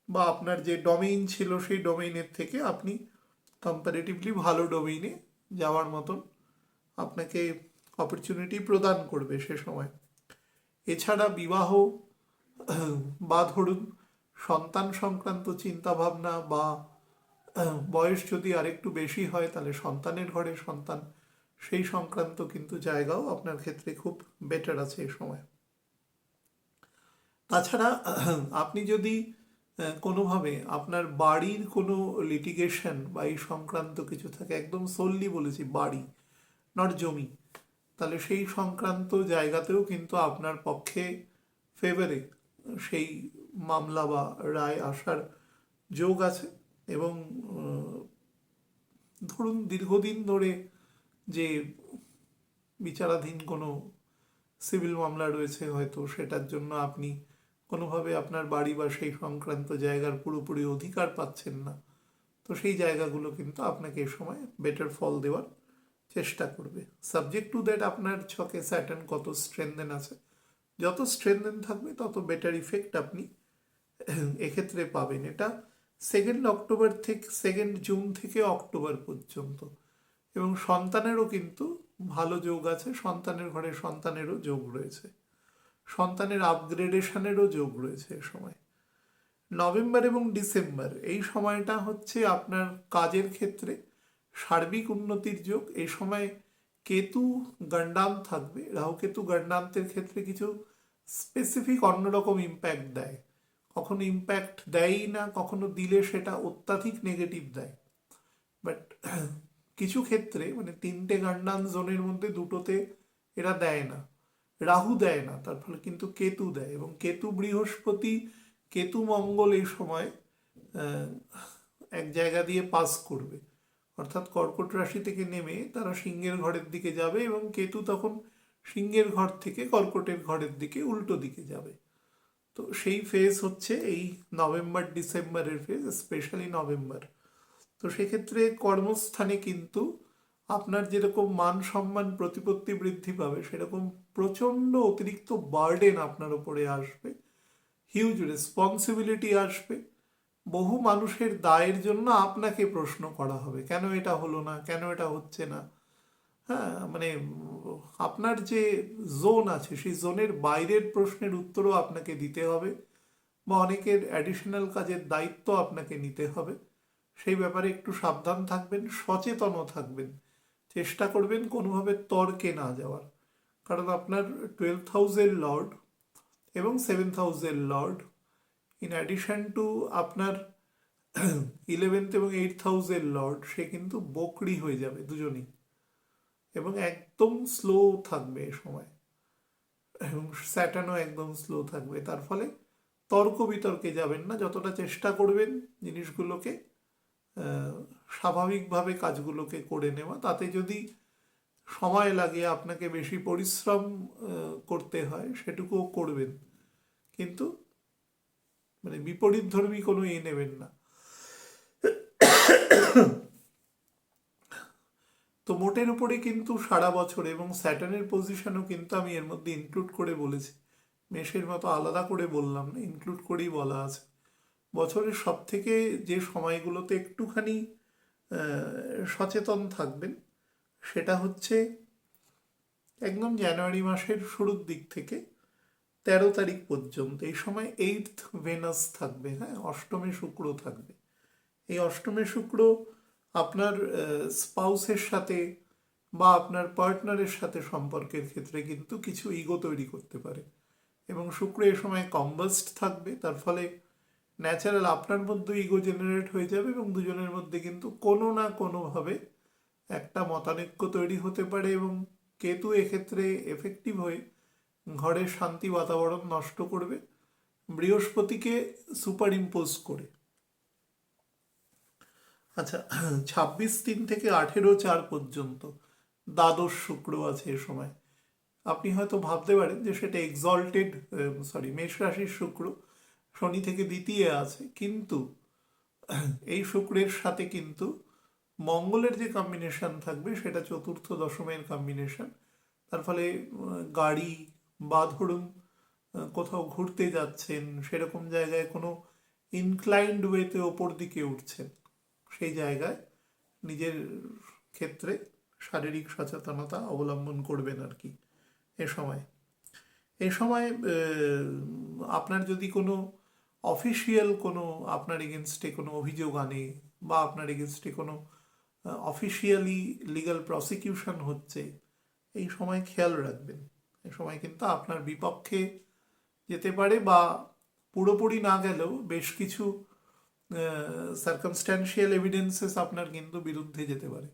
বা আপনার যে ডোমেইন ছিল সেই ডোমেইনের থেকে আপনি কম্পারেটিভলি ভালো ডোমেইনে যাওয়ার মতন আপনাকে অপরচুনিটি প্রদান করবে সে সময়। এছাড়া বিবাহ বা ধরুন সন্তান সংক্রান্ত চিন্তাভাবনা, বা বয়স যদি আরেকটু বেশি হয় তাহলে সন্তানের ঘরে সন্তান, সেই সংক্রান্ত কিন্তু জায়গাও আপনার ক্ষেত্রে খুব বেটার আছে এই সময়। তাছাড়া আপনি যদি কোনোভাবে আপনার বাড়ির কোনো লিটিগেশন বা এই সংক্রান্ত কিছু থাকে, একদম সোললি বলেছি বাড়ি, নট জমি, তাহলে সেই সংক্রান্ত জায়গাতেও কিন্তু আপনার পক্ষে ফেভারে সেই মামলা বা রায় আসার যোগ আছে। এবং ধরুন দীর্ঘদিন ধরে যে বিচারাধীন কোনো সিভিল মামলা রয়েছে, হয়তো সেটার জন্য আপনি কোনোভাবে আপনার বাড়ি বা সেই সংক্রান্ত জায়গার পুরোপুরি অধিকার পাচ্ছেন না, তো সেই জায়গাগুলো কিন্তু আপনাকে এ সময় বেটার ফল দেওয়ার চেষ্টা করবে। সাবজেক্ট টু দ্যাট আপনার ছকে স্যাটার্ন কত স্ট্রেনদেন আছে, যত স্ট্রেনদেন থাকবে তত বেটার ইফেক্ট আপনি এক্ষেত্রে পাবেন। এটা 2 অক্টোবর থেকে 2 জুন থেকে অক্টোবর পর্যন্ত। এবং সন্তানেরও কিন্তু ভালো যোগ আছে, সন্তানের ঘরে সন্তানেরও যোগ রয়েছে, সন্তানের আপগ্রেডেশনেরও যোগ রয়েছে এ সময়। নভেম্বর এবং ডিসেম্বর এই সময়টা হচ্ছে আপনার কাজের ক্ষেত্রে সার্বিক উন্নতির যোগ। এই সময় কেতু গণ্ডান থাকবে, রাহুকেতু গণ্ডান্তের ক্ষেত্রে কিছু স্পেসিফিক অন্যরকম ইম্প্যাক্ট দেয়, কখনো ইম্প্যাক্ট দেয়ই না, কখনো দিলে সেটা অত্যাধিক নেগেটিভ দেয়। বাট কিছু ক্ষেত্রে মানে 3টে গণ্ডান জোনের মধ্যে 2টোতে এরা দেয় না, রাহু দেয় না, তার ফলে কিন্তু কেতু দেয়। এবং কেতু বৃহস্পতি, কেতু মঙ্গল এই সময় এক জায়গা দিয়ে পাস করবে, অর্থাৎ কর্কট রাশি থেকে নেমে তারা সিংহের ঘরের দিকে যাবে, এবং কেতু তখন সিংহের ঘর থেকে কর্কটের ঘরের দিকে উল্টো দিকে যাবে। তো সেই ফেজ হচ্ছে এই নভেম্বর ডিসেম্বরের ফেজ, স্পেশালি নভেম্বর। তো সেক্ষেত্রে কর্মস্থানে কিন্তু আপনার যেরকম মান সম্মান প্রতিপত্তি বৃদ্ধি পাবে, সেরকম প্রচণ্ড অতিরিক্ত বার্ডেন আপনার উপরে আসবে, হিউজ রেসপন্সিবিলিটি আসবে। বহু মানুষের দায়ের জন্য আপনাকে প্রশ্ন করা হবে, কেন এটা হলো না, কেন এটা হচ্ছে না। হ্যাঁ, মানে আপনার যে জোন আছে সেই জোনের বাইরের প্রশ্নের উত্তরও আপনাকে দিতে হবে, বা অনেকের অ্যাডিশনাল কাজের দায়িত্ব আপনাকে নিতে হবে। সেই ব্যাপারে একটু সাবধান থাকবেন, সচেতনও থাকবেন, চেষ্টা করবেন কোনোভাবে তর্কে না যাওয়ার। কারণ আপনার 12th হাউসের লর্ড এবং 7th হাউসের লর্ড, ইন অ্যাডিশন টু আপনার 11th এবং 8th হাউসের লর্ড, সে কিন্তু বকরি হয়ে যাবে দুজনই, এবং একদম স্লো থাকবে এ সময়, এবং স্যাটার্নও একদম স্লো থাকবে। তার ফলে তর্ক বিতর্কে যাবেন না, যতটা চেষ্টা করবেন জিনিসগুলোকে স্বাভাবিকভাবে কাজগুলোকে করে নেওয়া। তাতে যদি সময় লাগে, আপনাকে বেশি পরিশ্রম করতে হয়, সেটুকুও করবেন, কিন্তু মানে বিপরীতধর্মী কোনো নেবেন না। তো মোটের উপরে কিন্তু সারা বছর, এবং স্যাটার্নের পজিশনও কিন্তু আমি এর মধ্যে ইনক্লুড করে বলেছি, মেষের মতো আলাদা করে বললাম না, ইনক্লুড করেই বলা আছে। বছরের সব থেকে যে সময়গুলোতে একটুখানি সচেতন থাকবেন সেটা হচ্ছে একদম জানুয়ারি মাসের শুরুর দিক থেকে 13 তারিখ পর্যন্ত। এই সময় 8th ভেনাস থাকবে, হ্যাঁ, অষ্টমে শুক্র থাকবে। এই অষ্টমে শুক্র আপনার স্পাউসের সাথে বা আপনার পার্টনারের সাথে সম্পর্কের ক্ষেত্রে কিন্তু কিছু ইগো তৈরি করতে পারে, এবং শুক্র এ সময় কম্বাস্ট থাকবে। তার ফলে ন্যাচারাল আপনার মধ্যে ইগো জেনারেট হয়ে যাবে, এবং দুজনের মধ্যে কিন্তু কোনো না কোনোভাবে একটা মতানৈক্য তৈরি হতে পারে, এবং কেতু এক্ষেত্রে এফেক্টিভ হয়ে ঘরের শান্তি বাতাবরণ নষ্ট করবে বৃহস্পতিকে সুপার ইম্পোজ করে। আচ্ছা, 26 3 থেকে 18 4 পর্যন্ত দ্বাদশ শুক্র আছে এ সময়। আপনি হয়তো ভাবতে পারেন যে সেটা এক্সল্টেড, মেষ রাশির শুক্র, শনি থেকে দ্বিতীয় আছে, কিন্তু এই শুক্রের সাথে কিন্তু মঙ্গলের যে কম্বিনেশন থাকবে সেটা চতুর্থ দশমের কম্বিনেশন। তার ফলে গাড়ি বা ধরুন কোথাও ঘুরতে যাচ্ছেন, সেরকম জায়গায় কোনো ইনক্লাইন্ড ওয়েতে ওপর দিকে উঠছেন, সেই জায়গায় নিজের ক্ষেত্রে শারীরিক সচেতনতা অবলম্বন করবেন আর কি এ সময়। এ সময় আপনার যদি কোনো অফিসিয়াল কোনো আপনার এগেনস্টে কোনো অভিযোগ আনে, বা আপনার এগেনস্টে কোনো অফিসিয়ালি লিগ্যাল প্রসিকিউশন হচ্ছে, এই সময় খেয়াল রাখবেন। এই সময় কিন্তু আপনার বিপক্ষে যেতে পারে, বা পুরোপুরি না গেলেও বেশ কিছু সার্কামস্ট্যান্সিয়াল এভিডেন্সেস আপনার কিন্তু বিরুদ্ধে যেতে পারে।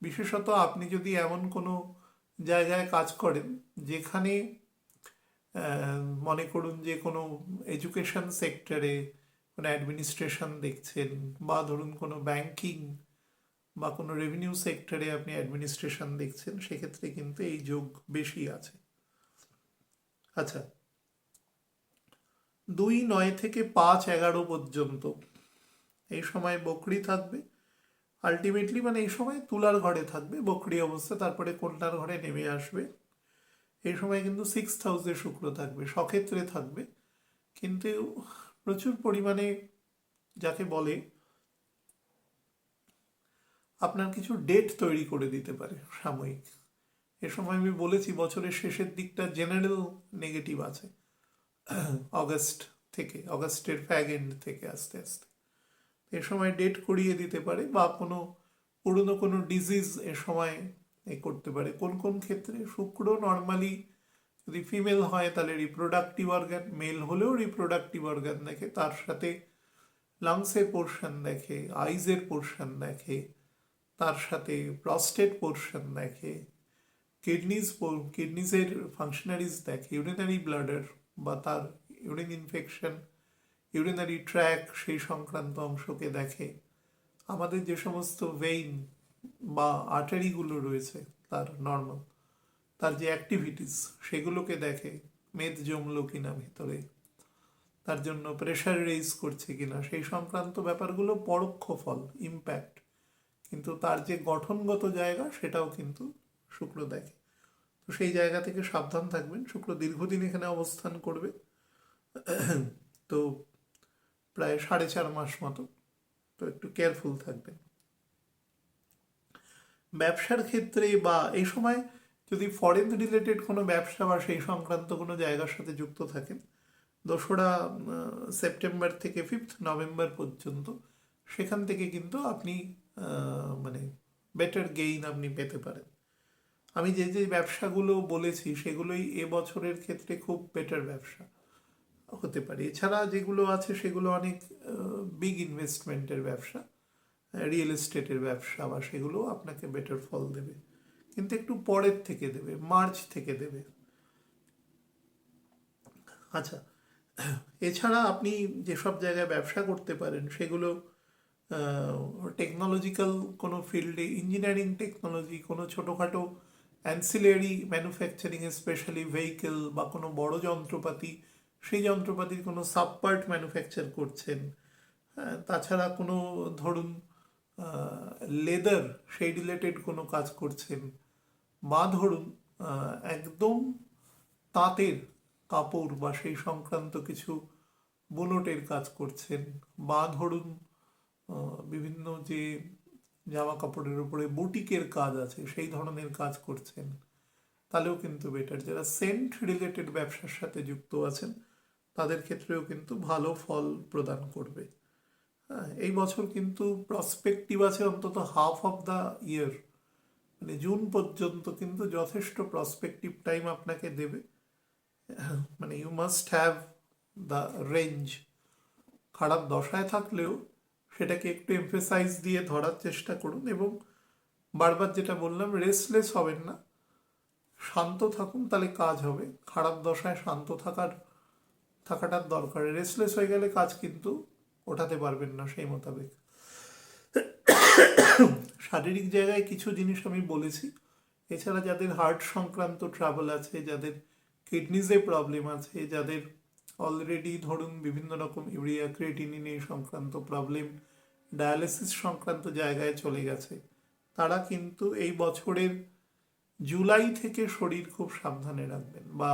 বিশেষত আপনি যদি এমন কোনো জায়গায় কাজ করেন যেখানে মনে করুন যে কোনো এডুকেশন সেক্টরে কোনো অ্যাডমিনিস্ট্রেশন দেখছেন, বা ধরুন কোনো ব্যাংকিং বা কোনো রেভিনিউ সেক্টরে আপনি অ্যাডমিনিস্ট্রেশন দেখছেন, সেক্ষেত্রে কিন্তু এই যোগ বেশি আছে। আচ্ছা, 2 9 থেকে 5 11 পর্যন্ত এই সময় বকরি থাকবে। আলটিমেটলি মানে এই সময় তুলার ঘরে থাকবে বকরি অবস্থা, তারপরে কন্যার ঘরে নেমে আসবে। এই সময় কিন্তু 6th হাউসে শুক্র থাকবে, সক্ষেত্রে থাকবে, কিন্তু প্রচুর পরিমাণে যাকে বলে আপনার কিছু ডেট তৈরি করে দিতে পারে সাময়িক। এ সময় আমি বলেছি বছরের শেষের দিকটা জেনারেল নেগেটিভ আছে, অগাস্টের ফ্যাগ এন্ড থেকে আস্তে আস্তে এ সময় ডেট করিয়ে দিতে পারে, বা কোনো পুরনো কোনো ডিজিজ এ সময় করতে পারে। কোন কোন ক্ষেত্রে শুক্র নর্মালি যদি ফিমেল হয় তাহলে রিপ্রোডাক্টিভ অর্গান, মেল হলেও রিপ্রোডাক্টিভ অর্গান দেখে, তার সাথে লাংসের পোর্শন দেখে, আইজের পোর্শন দেখে, তার সাথে প্রস্টেট পোর্শন দেখে, কিডনিজের ফাংশনারিজ দেখে, ইউরিনারি ব্লাডার বা তার ইউরিন ইনফেকশন, ইউরিনারি ট্র্যাক সেই সংক্রান্ত অংশকে দেখে, আমাদের যে সমস্ত ভেইন বা আর্টারিগুলো রয়েছে তার নর্মাল, তার যে অ্যাক্টিভিটিস সেগুলোকে দেখে, মেদ জমলো কিনা ভেতরে, তার জন্য প্রেশার রেইজ করছে কিনা, সেই সংক্রান্ত ব্যাপারগুলো পরোক্ষ ফল, ইম্প্যাক্ট, কিন্তু তার যে গঠনগত জায়গা সেটাও কিন্তু শুক্র দেখে। তো সেই জায়গা থেকে সাবধান থাকবেন। শুক্র দীর্ঘদিন এখানে অবস্থান করবে, তো প্রায় 4.5 মাস মতো, তো একটু কেয়ারফুল থাকবেন। ব্যবসার ক্ষেত্রে বা এই সময় যদি ফরেন রিলেটেড কোনো ব্যবসা বা সেই সংক্রান্ত কোনো জায়গার সাথে যুক্ত থাকেন, 2রা সেপ্টেম্বর থেকে 5th নভেম্বর পর্যন্ত, সেখান থেকে কিন্তু আপনি মানে বেটার গেইন আপনি পেতে পারেন। আমি যে যে ব্যবসাগুলো বলেছি সেগুলোই এবছরের ক্ষেত্রে খুব বেটার ব্যবসা হতে পারে। এছাড়া যেগুলো আছে সেগুলো অনেক বিগ ইনভেস্টমেন্টের ব্যবসা, রিয়েল এস্টেটের ব্যবসা, বা সেগুলো আপনাকে বেটার ফল দেবে, কিন্তু একটু পরের থেকে দেবে, মার্চ থেকে দেবে। আচ্ছা, এছাড়া আপনি যেসব জায়গায় ব্যবসা করতে পারেন সেগুলো টেকনোলজিক্যাল কোনো ফিল্ডে, ইঞ্জিনিয়ারিং টেকনোলজি, কোনো ছোটোখাটো অ্যান্সিলারি ম্যানুফ্যাকচারিং, স্পেশালি ভেহিকেল বা কোনো বড় যন্ত্রপাতি সেই যন্ত্রপাতির কোনো সাব পার্ট ম্যানুফ্যাকচার করছেন, হ্যাঁ, তাছাড়া কোনো ধরুন লেদার সেই রিলেটেড কোনো কাজ করছেন, বা ধরুন একদম তাঁতের কাপড় বা সেই সংক্রান্ত কিছু বুনটের কাজ করছেন, বা ধরুন বিভিন্ন যে জামা কাপড়ের উপরে বুটিকের কাজ আছে সেই ধরনের কাজ করছেন, তাহলেও কিন্তু বেটার। যারা সেন্ট রিলেটেড ব্যবসার সাথে যুক্ত আছেন তাদের ক্ষেত্রেও কিন্তু ভালো ফল প্রদান করবে। হ্যাঁ, এই বছর কিন্তু প্রসপেক্টিভ আছে অন্তত হাফ অফ দ্য ইয়ার, মানে জুন পর্যন্ত কিন্তু যথেষ্ট প্রসপেক্টিভ টাইম আপনাকে দেবে। মানে you must have the range. খারাপ দশায় থাকলেও সেটাকে একটু এমফেসাইজ দিয়ে ধরার চেষ্টা করুন, এবং বারবার যেটা বললাম, রেস্টলেস হবেন না, শান্ত থাকুন, তাহলে কাজ হবে। খারাপ দশায় শান্ত থাকাটার দরকার। রেস্টলেস হয়ে গেলে কাজ কিন্তু ওঠাতে পারবেন না সেই মোতাবেক। শারীরিক জায়গায় কিছু জিনিস আমি বলেছি, এছাড়া যাদের হার্ট সংক্রান্ত ট্রাবল আছে, যাদের কিডনিজে প্রবলেম আছে, যাদের অলরেডি ধরুন বিভিন্ন রকম ইউরিয়া ক্রিয়েটিনিন এই সংক্রান্ত প্রবলেম ডায়ালিসিস সংক্রান্ত জায়গায় চলে গেছে, তারা কিন্তু এই বছরের জুলাই থেকে শরীর খুব সাবধানে রাখবেন। বা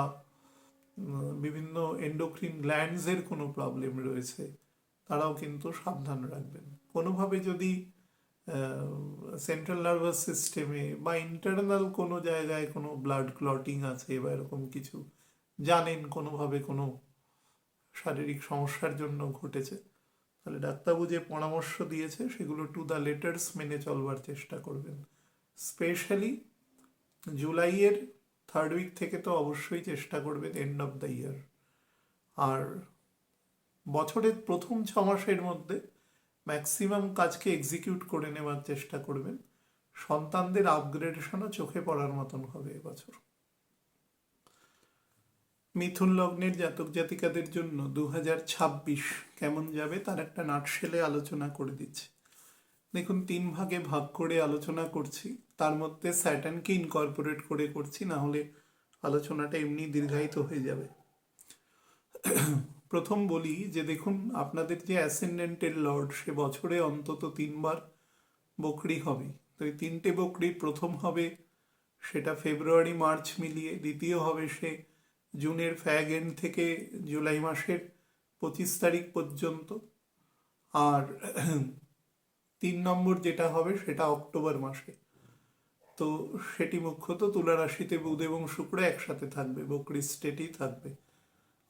বিভিন্ন এন্ডোক্রিন গ্ল্যান্ডসের কোনো প্রবলেম রয়েছে, তারাও কিন্তু সাবধান রাখবেন। কোনোভাবে যদি সেন্ট্রাল নার্ভাস সিস্টেমে বা ইন্টারনাল কোনো জায়গায় কোনো ব্লাড ক্লটিং আছে বা এরকম কিছু জানেন, কোনোভাবে কোনো শারীরিক সমস্যার জন্য ঘটেছে, তাহলে ডাক্তারবাবু যে পরামর্শ দিয়েছে সেগুলো টু দ্য লেটার্স মেনে চলবার চেষ্টা করবেন। স্পেশালি জুলাইয়ের থার্ড উইক থেকে তো অবশ্যই চেষ্টা করবেন এন্ড অফ দ্য ইয়ার। আর বছরের প্রথম 6 মাসের মধ্যে ম্যাক্সিমাম কাজকে এক্সিকিউট করে নেওয়ার চেষ্টা করবেন। সন্তানদের আপগ্রেডেশনও চোখে পড়ার মতন হবে এবছর। মিথুন লগ্নের জাতক জাতিকাদের জন্য 2026 কেমন যাবে তার একটা নাটশেলে আলোচনা করে দিচ্ছি। দেখুন, 3 ভাগে ভাগ করে আলোচনা করছি, তার মধ্যে স্যাটার্নকে ইনকর্পোরেট করে করছি, না হলে আলোচনাটা এমনি দীর্ঘায়িত হয়ে যাবে। প্রথম বলি যে দেখুন, আপনাদের যে অ্যাসেন্ডেন্টের লর্ড সে বছরে অন্তত 3বার বকরি হবে। তো এই 3টে বকরির প্রথম হবে সেটা ফেব্রুয়ারি মার্চ মিলিয়ে, দ্বিতীয় হবে সে জুনের ফ্যাগ এন্ড থেকে জুলাই মাসের 25 তারিখ পর্যন্ত, আর 3 নম্বর যেটা হবে সেটা অক্টোবর মাসে। তো সেটি মুখ্যত তুলা রাশিতে বুধ এবং শুক্র একসাথে থাকবে, বকরি স্টেটেই থাকবে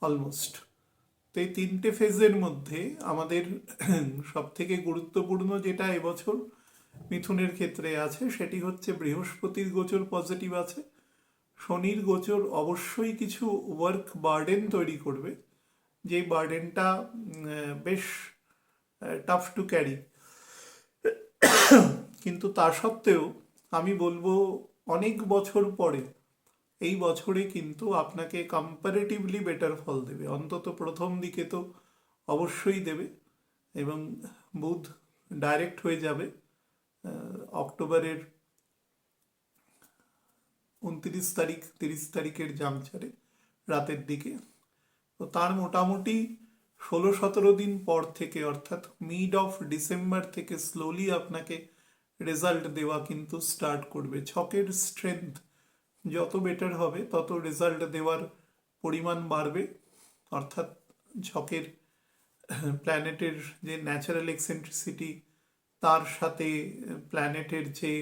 অলমোস্ট। তো এই 3টে ফেজের মধ্যে আমাদের সব থেকে গুরুত্বপূর্ণ যেটা এবছর মিথুনের ক্ষেত্রে আছে সেটি হচ্ছে বৃহস্পতির গোচর পজিটিভ আছে, শনির গোচর অবশ্যই কিছু ওয়ার্ক বার্ডেন তৈরি করবে, যে বার্ডেনটা বেশ টাফ টু ক্যারি। কিন্তু তা সত্ত্বেও আমি বলবো অনেক বছর পরে এই বছরে কিন্তু আপনাকে কম্পারেটিভলি বেটার ফল দেবে। অন্তত প্রথম দিকে তো অবশ্যই দেবে, এবং বুধ ডাইরেক্ট হয়ে যাবে অক্টোবরের 29 তারিখ 30 তারিখের জামচারে রাতের দিকে। তো তার মোটামুটি 16-17 দিন পর থেকে, অর্থাৎ মিড অফ ডিসেম্বর থেকে স্লোলি আপনাকে রেজাল্ট দেওয়া কিন্তু স্টার্ট করবে। ছকের স্ট্রেংথ যত বেটার হবে তত রেজাল্ট দেওয়ার পরিমাণ বাড়বে, অর্থাৎ ছকের প্ল্যানেটের যে ন্যাচারাল এক্সেন্ট্রিসিটি, তার সাথে প্ল্যানেটের যে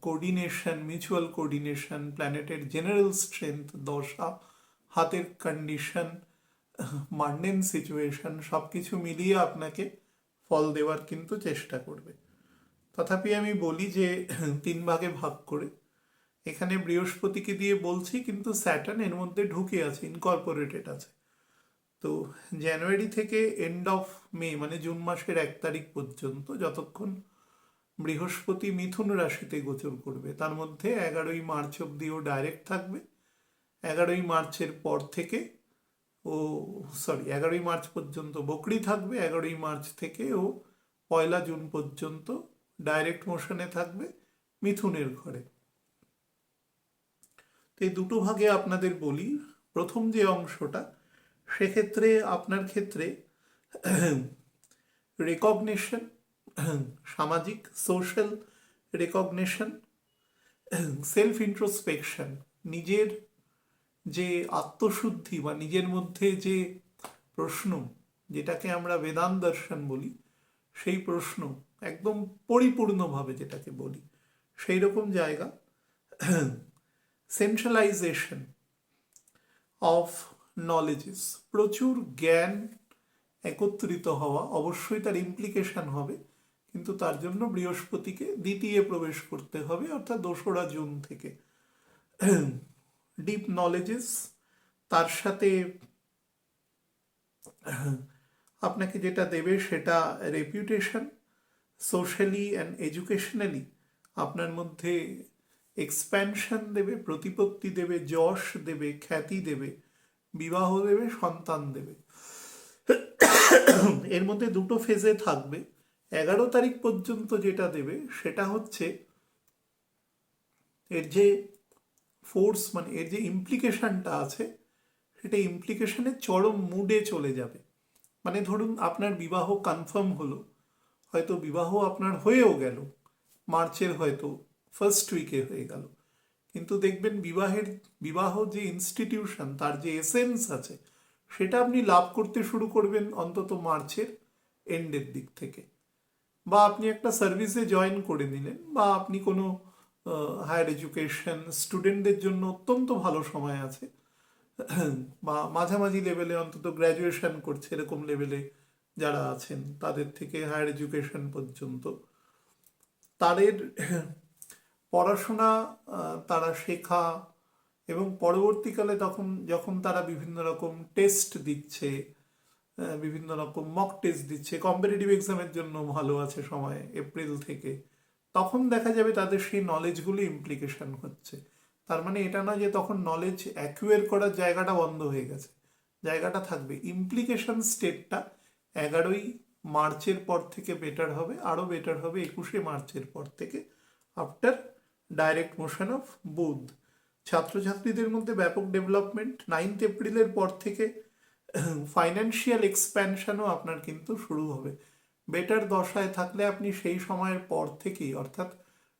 কোঅর্ডিনেশন, মিউচুয়াল কোঅর্ডিনেশন, প্ল্যানেটের জেনারেল স্ট্রেংথ, দশা, হাতের কন্ডিশন, মান্ডেন সিচুয়েশন, সব কিছু মিলিয়ে আপনাকে ফল দেওয়ার কিন্তু চেষ্টা করবে। তথাপি আমি বলি যে 3 ভাগে ভাগ করে, এখানে বৃহস্পতিকে দিয়ে বলছি কিন্তু স্যাটার্ন এর মধ্যে ঢুকে আছে, ইনকর্পোরেটেড আছে। তো জানুয়ারি থেকে এন্ড অফ মে মানে জুন মাসের 1 তারিখ পর্যন্ত যতক্ষণ বৃহস্পতি মিথুন রাশিতে গোচর করবে, তার মধ্যে 11ই মার্চ অব্দিও ডাইরেক্ট থাকবে। 11ই মার্চের পর থেকে 11ই মার্চ পর্যন্ত বকরি থাকবে, 11ই মার্চ থেকে ও 1 জুন পর্যন্ত ডাইরেক্ট মোশনে থাকবে মিথুনের ঘরে। তো এই দুটো ভাগে আপনাদের বলি। প্রথম যে অংশটা সেক্ষেত্রে আপনার ক্ষেত্রে রেকগনিশন, সামাজিক সোশ্যাল রেকগনিশন, সেলফ ইন্ট্রোস্পেকশন, নিজের যে আত্মশুদ্ধি বা নিজের মধ্যে যে প্রশ্ন, যেটাকে আমরা বেদান্ত দর্শন বলি, সেই প্রশ্ন একদম পরিপূর্ণভাবে যেটাকে বলি সেই রকম জায়গা, সেন্ট্রালাইজেশন অফ নলেজেস, প্রচুর জ্ঞান একত্রিত হওয়া, অবশ্যই তার ইমপ্লিকেশন হবে, কিন্তু তার জন্য বৃহস্পতিকে দ্বিতীয় প্রবেশ করতে হবে, অর্থাৎ 2রা জুন থেকে। ডিপ নলেজেস, তার সাথে আপনাকে যেটা দেবে সেটা রেপুটেশন, সোশ্যালি অ্যান্ড এডুকেশনালি আপনার মধ্যে এক্সপ্যানশন দেবে, প্রতিপত্তি দেবে, যশ দেবে, খ্যাতি দেবে, বিবাহ দেবে, সন্তান দেবে। এর মধ্যে 2টো ফেজে থাকবে। 11 তারিখ পর্যন্ত যেটা দেবে সেটা হচ্ছে এর যে ফোর্স, মানে এর যে ইমপ্লিকেশনটা আছে, সেটা ইমপ্লিকেশনের চরম মুডে চলে যাবে। মানে ধরুন আপনার বিবাহ কনফার্ম হলো, হয়তো বিবাহ আপনার হয়েও গেল, মার্চের হয়তো ফার্স্ট উইকে হয়ে গেল, কিন্তু দেখবেন বিবাহ যে ইনস্টিটিউশন, তার যে এসেন্স আছে, সেটা আপনি লাভ করতে শুরু করবেন অন্তত মার্চের এন্ডের দিক থেকে। বা আপনি একটা সার্ভিসে জয়েন করে নিলেন, বা আপনি কোনো হায়ার এডুকেশন স্টুডেন্টদের জন্য অত্যন্ত ভালো সময় আছে, বা মাঝামাঝি লেভেলে অন্তত গ্র্যাজুয়েশন করছে এরকম লেভেলে যারা আছেন, তাদের থেকে হায়ার এডুকেশন পর্যন্ত তাদের পড়াশোনা, তারা শেখা, এবং পরবর্তীকালে যখন তারা বিভিন্ন রকম টেস্ট দিচ্ছে, বিভিন্ন রকম মক টেস্ট দিচ্ছে, কম্পিটিটিভ এক্সামের জন্য ভালো আছে সময় এপ্রিল থেকে, তখন দেখা যাবে তাদের সেই নলেজগুলি ইমপ্লিকেশন হচ্ছে। তার মানে এটা না যে তখন নলেজ অ্যাকুয়ার করার জায়গাটা বন্ধ হয়ে গেছে, জায়গাটা থাকবে। ইমপ্লিকেশন স্টেটটা 11ই মার্চের পর থেকে বেটার হবে, আরও বেটার হবে 21শে মার্চের পর থেকে, আফটার ডাইরেক্ট মোশন অফ বুধ। ছাত্রছাত্রীদের মধ্যে ব্যাপক ডেভেলপমেন্ট 9th এপ্রিলের পর থেকে। ফাইন্যান্সিয়াল এক্সপ্যানশনও আপনার কিন্তু শুরু হবে। বেটার দশায় থাকলে আপনি সেই সময়ের পর থেকেই, অর্থাৎ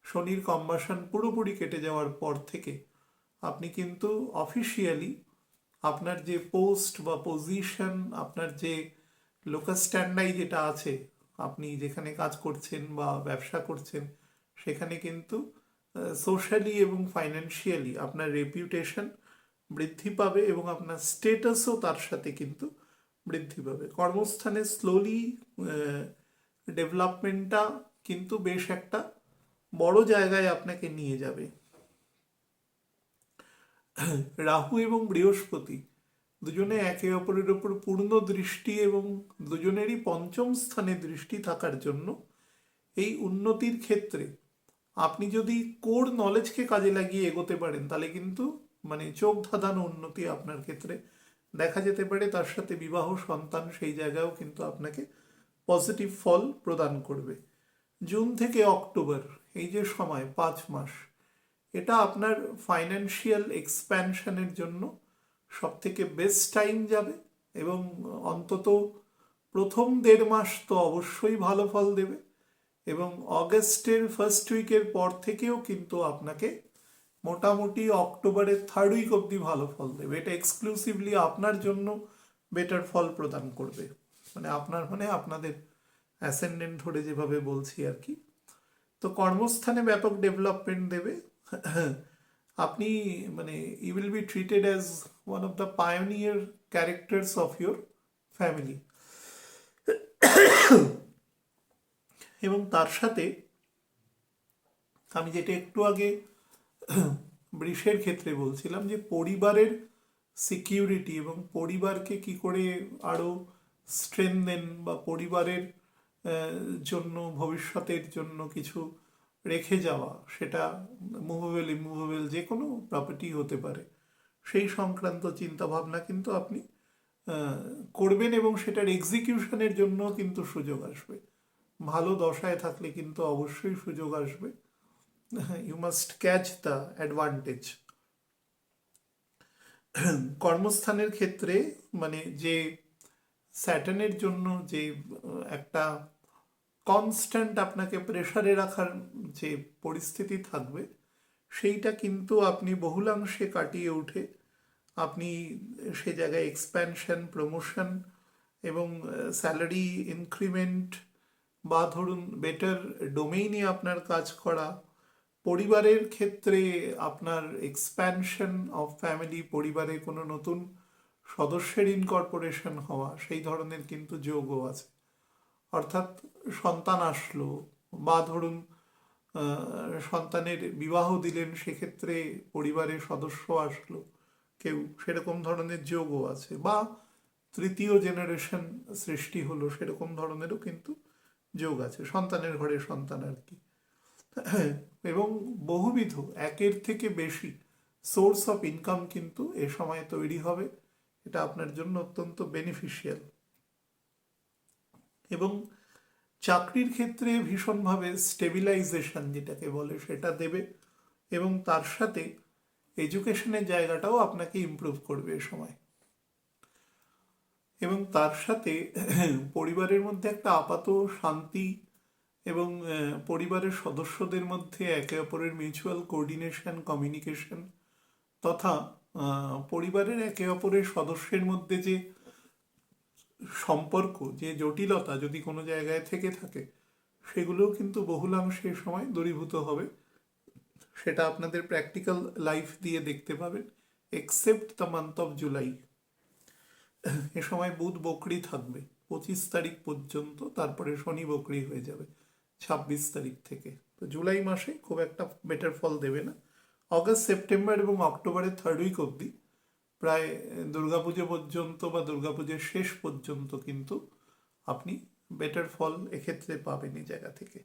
শনির কম্বাসন পুরোপুরি কেটে যাওয়ার পর থেকে, আপনি কিন্তু অফিসিয়ালি আপনার যে পোস্ট বা পজিশন, আপনার যে লোকাল স্ট্যান্ডাই যেটা আছে, আপনি যেখানে কাজ করছেন বা ব্যবসা করছেন, সেখানে কিন্তু সোশ্যালি এবং ফাইন্যান্সিয়ালি আপনার রেপিউটেশন বৃদ্ধি পাবে, এবং আপনার স্টেটাসও তার সাথে কিন্তু বৃদ্ধি পাবে। কর্মস্থানে স্লোলি ডেভেলপমেন্টটা কিন্তু বেশ একটা বড় জায়গায় আপনাকে নিয়ে যাবে। রাহু এবং বৃহস্পতি দুজনে একে অপরের ওপর পূর্ণ দৃষ্টি, এবং দুজনেরই পঞ্চম স্থানে দৃষ্টি থাকার জন্য এই উন্নতির ক্ষেত্রে আপনি যদি কোর নলেজকে কাজে লাগিয়ে এগোতে পারেন, তাহলে কিন্তু মানে চোখ ধাঁধানো উন্নতি আপনার ক্ষেত্রে দেখা যেতে পারে। তার সাথে বিবাহ, সন্তান, সেই জায়গায়ও কিন্তু আপনাকে পজিটিভ ফল প্রদান করবে। জুন থেকে অক্টোবর, এই যে সময় 5 মাস, এটা আপনার ফাইন্যান্সিয়াল এক্সপ্যানশনের জন্য সব থেকে বেস্ট টাইম যাবে, এবং অন্তত প্রথম 1.5 মাস তো অবশ্যই ভালো ফল দেবে, এবং অগস্টের ফার্স্ট উইকের পর থেকেও কিন্তু আপনাকে মোটামুটি অক্টোবরের 3rd উইক অবধি ভালো ফল দেবে। এটা এক্সক্লুসিভলি আপনার জন্য বেটার ফল প্রদান করবে, মানে আপনার মানে আপনাদের অ্যাসেন্ডেন্ট ধরে যেভাবে বলছি আর কি। তো কর্মস্থানে ব্যাপক ডেভেলপমেন্ট দেবে। আপনি মানে you will be treated as one of the pioneer characters of your family. এবং তার সাথে আমি যেটা একটু আগে বৃষের ক্ষেত্রে বলছিলাম, যে পরিবারের সিকিউরিটি এবং পরিবারকে কি করে আরো স্ট্রেনদেন, বা পরিবারের জন্য ভবিষ্যতের জন্য কিছু রেখে যাওয়া, সেটা মুভেবল ইমুভেবল যে কোনো প্রপার্টি হতে পারে, সেই সংক্রান্ত চিন্তা ভাবনা কিন্তু আপনি করবেন, এবং সেটার এক্সিকিউশনের জন্য কিন্তু সুযোগ আসবে। ভালো দশায় থাকলে কিন্তু অবশ্যই সুযোগ আসবে। You must catch the advantage. কর্মস্থানের ক্ষেত্রে মানে যে স্যাটার্নের জন্য যে একটা কনস্ট্যান্ট আপনাকে প্রেসারে রাখার যে পরিস্থিতি থাকবে, সেইটা কিন্তু আপনি বহুলাংশে কাটিয়ে উঠে আপনি সে জায়গায় এক্সপ্যানশন, প্রমোশন এবং স্যালারি ইনক্রিমেন্ট বা ধরুন বেটার ডোমেইনে আপনার কাজ করা, পরিবারের ক্ষেত্রে আপনার এক্সপ্যানশন অফ ফ্যামিলি, পরিবারে কোনো নতুন সদস্যের ইনকর্পোরেশন হওয়া, সেই ধরনের কিন্তু যোগও আছে। অর্থাৎ সন্তান আসলো বা ধরুন সন্তানের বিবাহ দিলেন, সেক্ষেত্রে পরিবারের সদস্য আসলো কেউ, সেরকম ধরনের যোগও আছে। বা তৃতীয় জেনারেশন সৃষ্টি হলো, সেরকম ধরনেরও কিন্তু যোগ আছে, সন্তানের ঘরে সন্তান আর কি। এবং বহুবিধ একের থেকে বেশি সোর্স অফ ইনকাম কিন্তু এ সময় তৈরি হবে। এটা আপনার জন্য অত্যন্ত বেনিফিশিয়াল। এবং চাকরির ক্ষেত্রে ভীষণভাবে স্টেবিলাইজেশন যেটাকে বলে সেটা দেবে, এবং তার সাথে এডুকেশনের জায়গাটাও আপনাকে ইমপ্রুভ করবে এ সময়। এবং তার সাথে পরিবারের মধ্যে একটা আপাত শান্তি এবং পরিবারের সদস্যদের মধ্যে একে অপরের মিউচুয়াল কোঅর্ডিনেশন, কমিউনিকেশন তথা পরিবারের একে অপরের সদস্যের মধ্যে যে সম্পর্ক, যে জটিলতা যদি কোনো জায়গায় থেকে থাকে, সেগুলোও কিন্তু বহুলাংশে এ সময় দূরীভূত হবে। সেটা আপনাদের প্র্যাকটিক্যাল লাইফ দিয়ে দেখতে পাবেন। Except the month of July, এ সময় বুধ বকরি থাকবে 25 তারিখ পর্যন্ত, তারপরে শনি বকরি হয়ে যাবে 26 তারিখ থেকে। তো জুলাই মাসে খুব একটা বেটার ফল দেবে না। অগস্ট, সেপ্টেম্বর এবং অক্টোবরের থার্ড উইক অবধি প্রায় দুর্গাপুজো পর্যন্ত বা দুর্গাপুজোর শেষ পর্যন্ত কিন্তু আপনি বেটার ফল এক্ষেত্রে পাবেন এই জায়গা থেকে।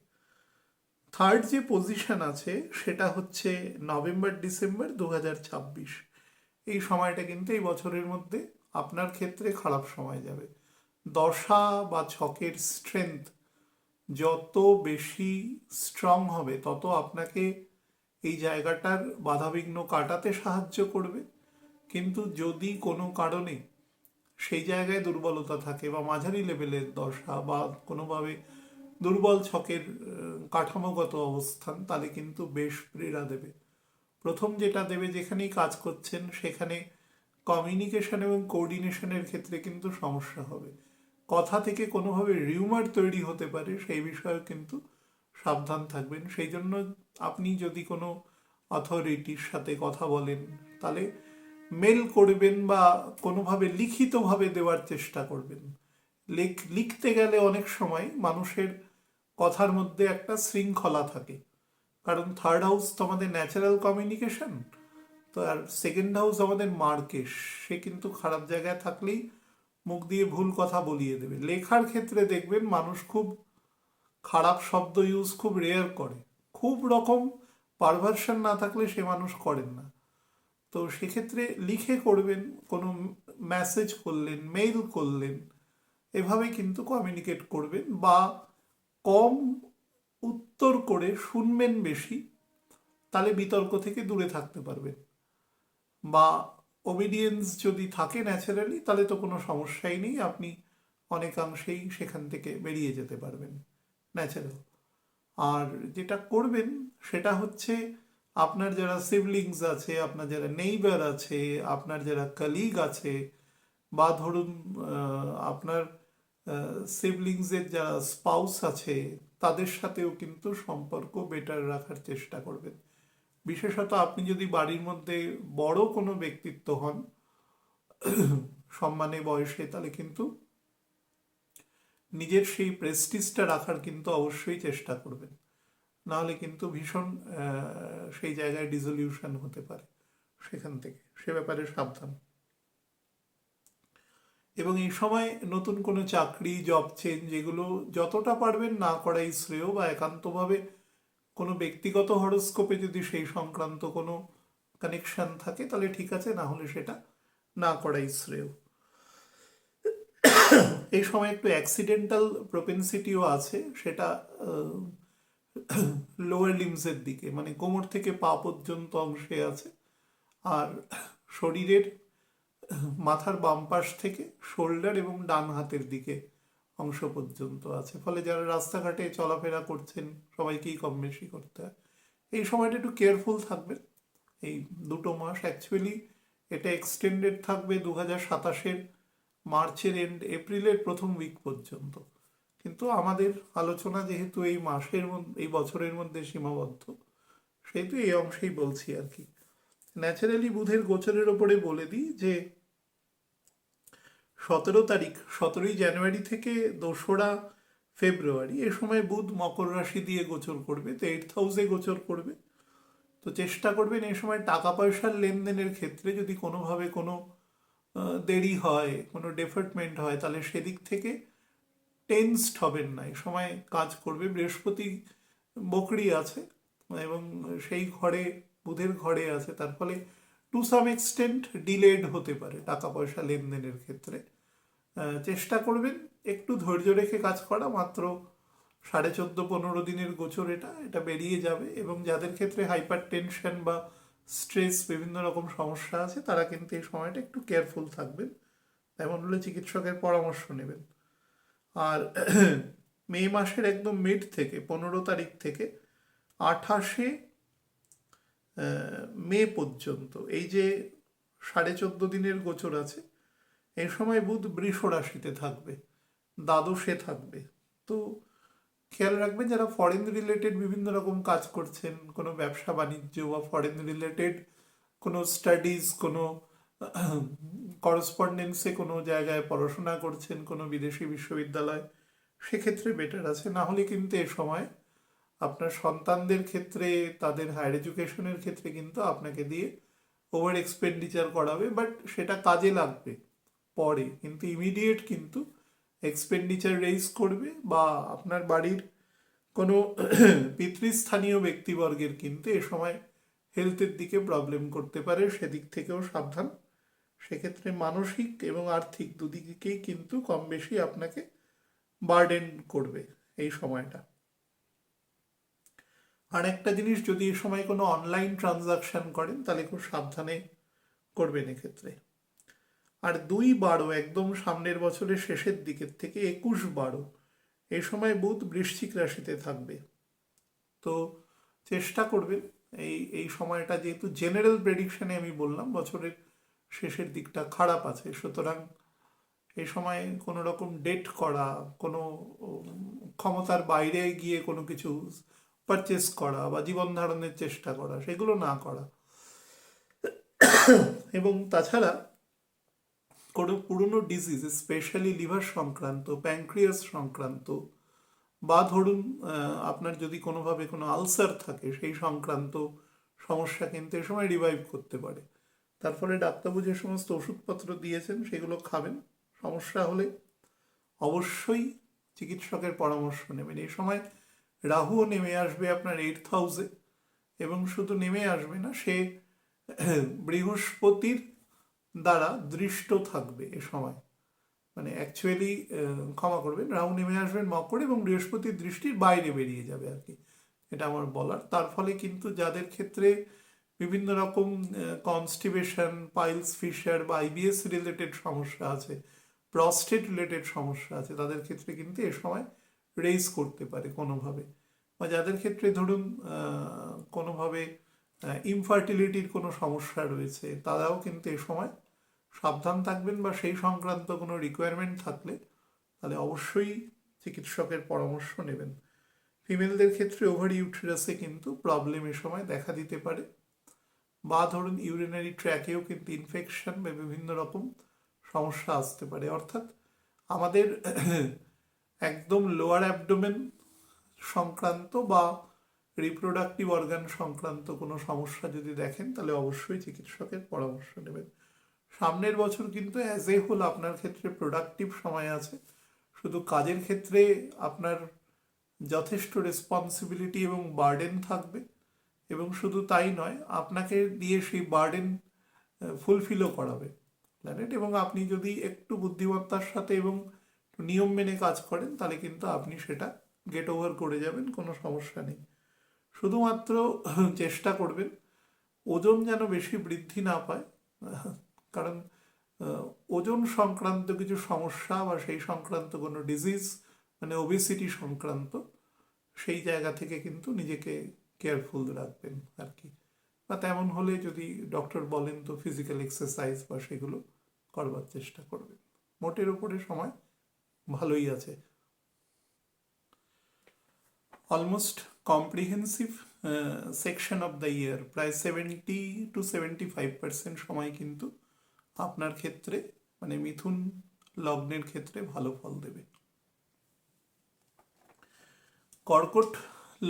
থার্ড যে পজিশন আছে সেটা হচ্ছে নভেম্বর ডিসেম্বর 2026। এই সময়টা কিন্তু এই বছরের মধ্যে আপনার ক্ষেত্রে খারাপ সময় যাবে। দশা বা ছকের স্ট্রেংথ যত বেশি স্ট্রং হবে, তত আপনাকে এই জায়গাটার বাধাবিঘ্ন কাটাতে সাহায্য করবে। কিন্তু যদি কোনো কারণে সেই জায়গায় দুর্বলতা থাকে বা মাঝারি লেভেলের দশা বা কোনোভাবে দুর্বল ছকের কাঠামোগত অবস্থান, তাহলে কিন্তু বেশ পীড়া দেবে। প্রথম যেটা দেবে, যেখানেই কাজ করছেন সেখানে কমিউনিকেশন এবং কোঅর্ডিনেশনের ক্ষেত্রে কিন্তু সমস্যা হবে। কথা থেকে কোনোভাবে রিউমার তৈরি হতে পারে, সেই বিষয়ে কিন্তু সাবধান থাকবেন। সেই জন্য আপনি যদি কোনো অথরিটির সাথে কথা বলেন, তাহলে মেল করবেন বা কোনোভাবে লিখিতভাবে দেওয়ার চেষ্টা করবেন। লিখতে গেলে অনেক সময় মানুষের কথার মধ্যে একটা শৃঙ্খলা থাকে, কারণ থার্ড হাউস তো আমাদের ন্যাচারাল কমিউনিকেশন, তো আর সেকেন্ড হাউস আমাদের মার্কেশ, সে কিন্তু খারাপ জায়গায় থাকলেই মুখ দিয়ে ভুল কথা বলিয়ে দেবে। লেখার ক্ষেত্রে দেখবেন মানুষ খুব খারাপ শব্দ ইউজ খুব রেয়ার করে, খুব রকম পারভার্সন না থাকলে সে মানুষ করেন না। তো সেক্ষেত্রে লিখে করবেন, কোনো মেসেজ করলেন, মেইল করলেন, এভাবে কিন্তু কমিউনিকেট করবেন। বা কম উত্তর করে শুনবেন বেশি, তাহলে বিতর্ক থেকে দূরে থাকতে পারবেন। বা ওবিডিয়েন্স যদি থাকে ন্যাচারালি, তাহলে তো কোনো সমস্যাই নেই, আপনি অনেকাংশেই সেখান থেকে বেরিয়ে যেতে পারবেন ন্যাচারাল। আর যেটা করবেন সেটা হচ্ছে, আপনার যারা সিবলিংস আছে, আপনার যারা নেইবার আছে, আপনার যারা কলিগ আছে, বা ধরুন আপনার সিবলিংসের যারা স্পাউস আছে, তাদের সাথেও কিন্তু সম্পর্ক বেটার রাখার চেষ্টা করবেন। বিশেষত আপনি যদি বাড়ির মধ্যে বড় কোনো ব্যক্তিত্ব হন সম্মানে বয়সে, তাহলে কিন্তু নিজের সেই প্রেস্টিজটা রাখার কিন্তু অবশ্যই চেষ্টা করবেন। নাহলে কিন্তু ভীষণ সেই জায়গায় ডিসলিউশন হতে পারে সেখান থেকে, সে ব্যাপারে সাবধান। এবং এই সময় নতুন কোনো চাকরি, জব চেঞ্জ, এগুলো যতটা পারবেন না করাই শ্রেয়। বা একান্তভাবে কোনো ব্যক্তিগত হরোস্কোপে যদি সেই সংক্রান্ত কোনো কানেকশন থাকে তাহলে ঠিক আছে, না হলে সেটা না করাই শ্রেয়। এই সময় একটু অ্যাক্সিডেন্টাল প্রোপেন্সিটিও আছে, সেটা লোয়ার লিমসের দিকে, মানে কোমর থেকে পা পর্যন্ত অংশে আছে। আর শরীরের মাথার বাম পাশ থেকে শোল্ডার এবং ডান হাতের দিকে অংশ পর্যন্ত আছে, ফলে যারা রাস্তাঘাটে চলাফেরা করছেন সবাইকেই কম বেশি করতে হয়। এই সময়টা একটু কেয়ারফুল থাকবেন। এই 2 মাস অ্যাকচুয়ালি এটা এক্সটেন্ডেড থাকবে 2027-এর মার্চের এন্ড, এপ্রিলের প্রথম উইক পর্যন্ত। কিন্তু আমাদের আলোচনা যেহেতু এই মাসের মধ্যে, এই বছরের মধ্যে সীমাবদ্ধ, সেহেতু এই অংশেই বলছি আর কি। ন্যাচারালি বুধের গোচরের ওপরে বলে দিই যে 17 তারিখ, 17ই জানুয়ারি থেকে 2রা ফেব্রুয়ারি, এ সময় বুধ মকর রাশি দিয়ে গোচর করবে, তো 8th হাউসে গোচর করবে। তো চেষ্টা করবেন এই সময় টাকা পয়সার লেনদেনের ক্ষেত্রে যদি কোনোভাবে কোনো দেরি হয়, কোনো ডেফার্টমেন্ট হয়, তাহলে সেদিক থেকে টেন্সড হবেন না। এই সময় কাজ করবে। বৃহস্পতি বকরি আছে এবং সেই ঘরে, বুধের ঘরে আছে, তার ফলে টু সাম এক্সটেন্ট ডিলেড হতে পারে টাকা পয়সা লেনদেনের ক্ষেত্রে। চেষ্টা করবেন একটু ধৈর্য রেখে কাজ করা। মাত্র 14.5-15 দিনের গোচর, এটা এটা বেরিয়ে যাবে। এবং যাদের ক্ষেত্রে হাইপার টেনশন বা স্ট্রেস, বিভিন্ন রকম সমস্যা আছে, তারা কিন্তু এই সময়টা একটু কেয়ারফুল থাকবেন। এমন হলে চিকিৎসকের পরামর্শ নেবেন। আর মে মাসের একদম মিড থেকে 15 তারিখ থেকে 28শে মে পর্যন্ত এই যে 14.5 দিনের গোচর আছে, এই সময় বুধ বৃষ রাশিতে থাকবে, দ্বাদশে থাকবে। তো খেয়াল রাখবেন যারা ফরেন রিলেটেড বিভিন্ন রকম কাজ করছেন, কোনো ব্যবসা বাণিজ্য বা ফরেন রিলেটেড কোনো স্টাডিজ, কোনো করসপন্ডেন্সে কোনো জায়গায় পড়াশোনা করছেন, কোনো বিদেশি বিশ্ববিদ্যালয়, সেক্ষেত্রে বেটার আছে। না হলে কিন্তু এ সময় আপনার সন্তানদের ক্ষেত্রে, তাদের হায়ার এডুকেশনের ক্ষেত্রে কিন্তু আপনাকে দিয়ে ওভার এক্সপেন্ডিচার করাবে, বাট সেটা কাজে লাগবে পরে, কিন্তু ইমিডিয়েট কিন্তু এক্সপেন্ডিচার রেইজ করবে। বা আপনার বাড়ির কোনো পিতৃস্থানীয় ব্যক্তিবর্গের কিন্তু এ সময় হেলথের দিকে প্রবলেম করতে পারে, সেদিক থেকেও সাবধান। সেক্ষেত্রে মানসিক এবং আর্থিক দুদিকেই কিন্তু কম বেশি আপনাকে বার্ডেন করবে এই সময়টা। আর একটা জিনিস, যদি এই সময় কোনো অনলাইন ট্রানজাকশন করেন তাহলে খুব সাবধানে করবেন এক্ষেত্রে। আর 2-12 একদম সামনের বছরের শেষের দিকের থেকে 21-12 এই সময় বুধ বৃশ্চিক রাশিতে থাকবে। তো চেষ্টা করবেন এই এই সময়টা, যেহেতু জেনারেল প্রেডিকশনে আমি বললাম বছরের শেষের দিকটা খারাপ আছে, সুতরাং এই সময় কোনো রকম ডেট করা, কোনো ক্ষমতার বাইরে গিয়ে কোনো কিছু পারচেস করা বা জীবন ধারণের চেষ্টা করা, সেগুলো না করা। এবং তাছাড়া কোনো পুরনো ডিজিজ, স্পেশালি লিভার সংক্রান্ত, প্যানক্রিয়াস সংক্রান্ত, বা ধরুন আপনার যদি কোনোভাবে কোনো আলসার থাকে, সেই সংক্রান্ত সমস্যা কিন্তু এ সময় রিভাইভ করতে পারে। তার ফলে ডাক্তারবাবু যে সমস্ত ওষুধপত্র দিয়েছেন সেগুলো খাবেন। সমস্যা হলে অবশ্যই চিকিৎসকের পরামর্শ নেবেন। এই সময় রাহুও নেমে আসবে আপনার 8th হাউসে, এবং শুধু নেমে আসবে না, সে বৃহস্পতির দ্বারা দৃষ্ট থাকবে এ সময়। মানে অ্যাকচুয়ালি ক্ষমা করবেন, রাহু নেমে আসবেন মকর এবং বৃহস্পতির দৃষ্টির বাইরে বেরিয়ে যাবে আর কি, এটা আমার বলার। তার ফলে কিন্তু যাদের ক্ষেত্রে বিভিন্ন রকম কনস্টিপেশন, পাইলস ফিশার বা আইবিএস রিলেটেড সমস্যা আছে, প্রস্টেট রিলেটেড সমস্যা আছে, তাদের ক্ষেত্রে কিন্তু এ সময় রেইজ করতে পারে কোনোভাবে। বা যাদের ক্ষেত্রে ধরুন কোনোভাবে ইনফার্টিলিটির কোনো সমস্যা রয়েছে, তারাও কিন্তু এ সময় সাবধান থাকবেন। বা সেই সংক্রান্ত কোনো রিকোয়ারমেন্ট থাকলে তাহলে অবশ্যই চিকিৎসকের পরামর্শ নেবেন। ফিমেলদের ক্ষেত্রে ওভারি ইউটেরাসে কিন্তু প্রবলেম এ সময় দেখা দিতে পারে, বা ধরুন ইউরিনারি ট্র্যাকেও কিন্তু ইনফেকশন বা বিভিন্ন রকম সমস্যা আসতে পারে। অর্থাৎ আমাদের একদম লোয়ার অ্যাবডোমেন সংক্রান্ত বা রিপ্রোডাক্টিভ অর্গান সংক্রান্ত কোনো সমস্যা যদি দেখেন, তাহলে অবশ্যই চিকিৎসকের পরামর্শ নেবেন। সামনের বছর কিন্তু অ্যাজ এ হোল আপনার ক্ষেত্রে প্রোডাক্টিভ সময় আছে। শুধু কাজের ক্ষেত্রে আপনার যথেষ্ট রেসপন্সিবিলিটি এবং বার্ডেন থাকবে, এবং শুধু তাই নয়, আপনাকে দিয়ে সেই বার্ডেন ফুলফিলও করাবে প্ল্যানেট। এবং আপনি যদি একটু বুদ্ধিমত্তার সাথে এবং নিয়ম মেনে কাজ করেন, তাহলে কিন্তু আপনি সেটা গেট ওভার করে যাবেন, কোনো সমস্যা নেই। শুধুমাত্র চেষ্টা করবেন ওজন যেন বেশি বৃদ্ধি না পায়, কারণ আহ, ওজন সংক্রান্ত কিছু সমস্যা বা সেই সংক্রান্ত কোনো ডিজিজ, মানে ওবেসিটি সংক্রান্ত, সেই জায়গা থেকে কিন্তু নিজেকে কেয়ারফুল রাখবেন আর কি। বা তেমন হলে যদি ডক্টর বলেন তো ফিজিক্যাল এক্সারসাইজ বা সেগুলো করবার চেষ্টা করবেন। মোটের উপরে সময় ভালোই আছে। Almost comprehensive section of the year, প্রায় 70 to 75% সময় কিন্তু আপনার ক্ষেত্রে, মানে মিথুন লগ্নের ক্ষেত্রে ভালো ফল দেবে। কর্কট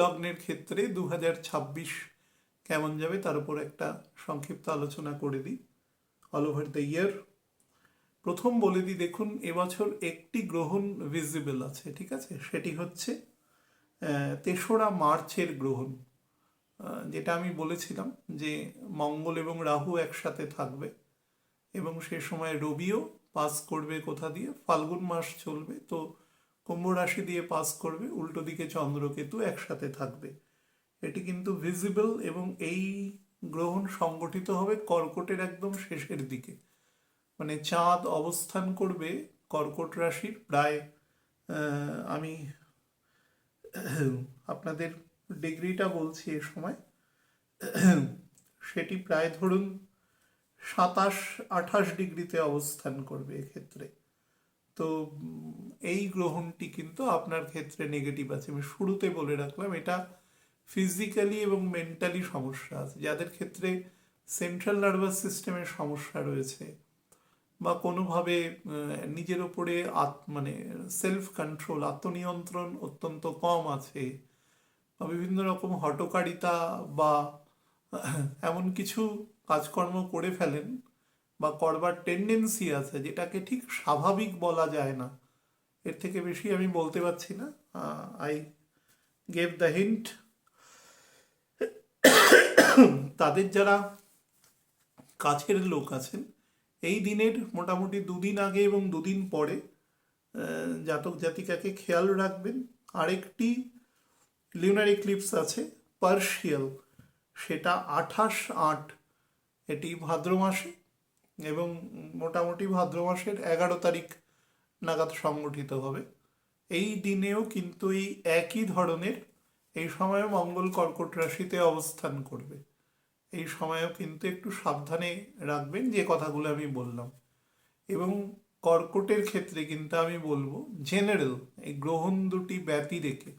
লগ্নের ক্ষেত্রে 2026 কেমন যাবে তার উপর একটা সংক্ষিপ্ত আলোচনা করে দিই। অল ওভার দ্য ইয়ার প্রথম বলে দিই, দেখুন এবছর একটি গ্রহণ ভিজিবল আছে, ঠিক আছে, সেটি হচ্ছে 3রা মার্চের গ্রহণ। যেটা আমি বলেছিলাম যে মঙ্গল এবং রাহু একসাথে থাকবে এবং সে সময় রবিও পাস করবে কোথা দিয়ে, ফাল্গুন মাস চলবে, তো কুম্ভ রাশি দিয়ে পাস করবে, উল্টো দিকে চন্দ্রকেতু একসাথে থাকবে। এটি কিন্তু ভিজিবল এবং এই গ্রহণ সংগঠিত হবে কর্কটের একদম শেষের দিকে, মানে চাঁদ অবস্থান করবে কর্কট রাশির প্রায় আমি আপনাদের ডিগ্রিটা বলছি এ সময়, সেটি প্রায় ধরুন 27-28 ডিগ্রিতে অবস্থান করবে এক্ষেত্রে। তো এই গ্রহণটি কিন্তু আপনার ক্ষেত্রে নেগেটিভ আছে। আমি শুরুতে বলে রাখলাম এটা ফিজিক্যালি এবং মেন্টালি সমস্যা আছে, যাদের ক্ষেত্রে সেন্ট্রাল নার্ভাস সিস্টেমের সমস্যা রয়েছে বা কোনোভাবে নিজের ওপরে মানে সেলফ কন্ট্রোল, আত্মনিয়ন্ত্রণ অত্যন্ত কম আছে, বা বিভিন্ন রকম হঠকারিতা বা এমন কিছু কাজকর্ম করে ফেলেন বা করবার টেন্ডেন্সি আছে যেটাকে ঠিক স্বাভাবিক বলা যায় না। এর থেকে বেশি আমি বলতে পারছি না। I gave the hint. তাদের যারা কাছের লোক আছেন, এই দিনের মোটামুটি 2 দিন আগে এবং 2 দিন পরে জাতক জাতিকাকে খেয়াল রাখবেন। আরেকটি লিউনার ইক্লিপস আছে পার্শিয়াল, সেটা 28/8, এটি ভাদ্র মাসে এবং মোটামুটি ভাদ্র মাসের 11 তারিখ নাগাদ সংগঠিত হবে। এই দিনেও কিন্তু এই একই ধরনের, এই সময় মঙ্গল কর্কট রাশিতে অবস্থান করবে। এই সময়ও কিন্তু একটু সাবধানে রাখবেন যে কথাগুলো আমি বললাম। এবং কর্কটের ক্ষেত্রে কিন্তু আমি বলবো জেনারেল এই গ্রহণ দুটি ব্যতি রেখে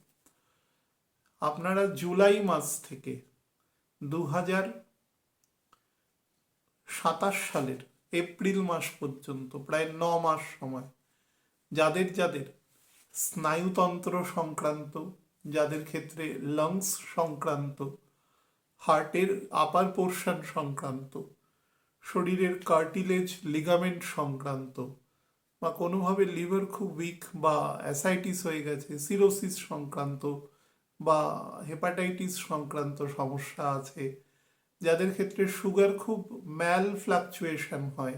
আপনারা জুলাই মাস থেকে 2027 সালের এপ্রিল মাস পর্যন্ত প্রায় 9 মাস সময় যাদের যাদের স্নায়ুতন্ত্র সংক্রান্ত, যাদের ক্ষেত্রে লাংস সংক্রান্ত, হার্টের আপার পোর্শন সংক্রান্ত, শরীরের কার্টিলেজ লিগামেন্ট সংক্রান্ত, বা কোনোভাবে লিভার খুব উইক বা অ্যাসাইটিস হয়ে গেছে, সিরোসিস সংক্রান্ত বা হেপাটাইটিস সংক্রান্ত সমস্যা আছে, যাদের ক্ষেত্রে সুগার খুব ম্যাল ফ্লাকচুয়েশন হয়,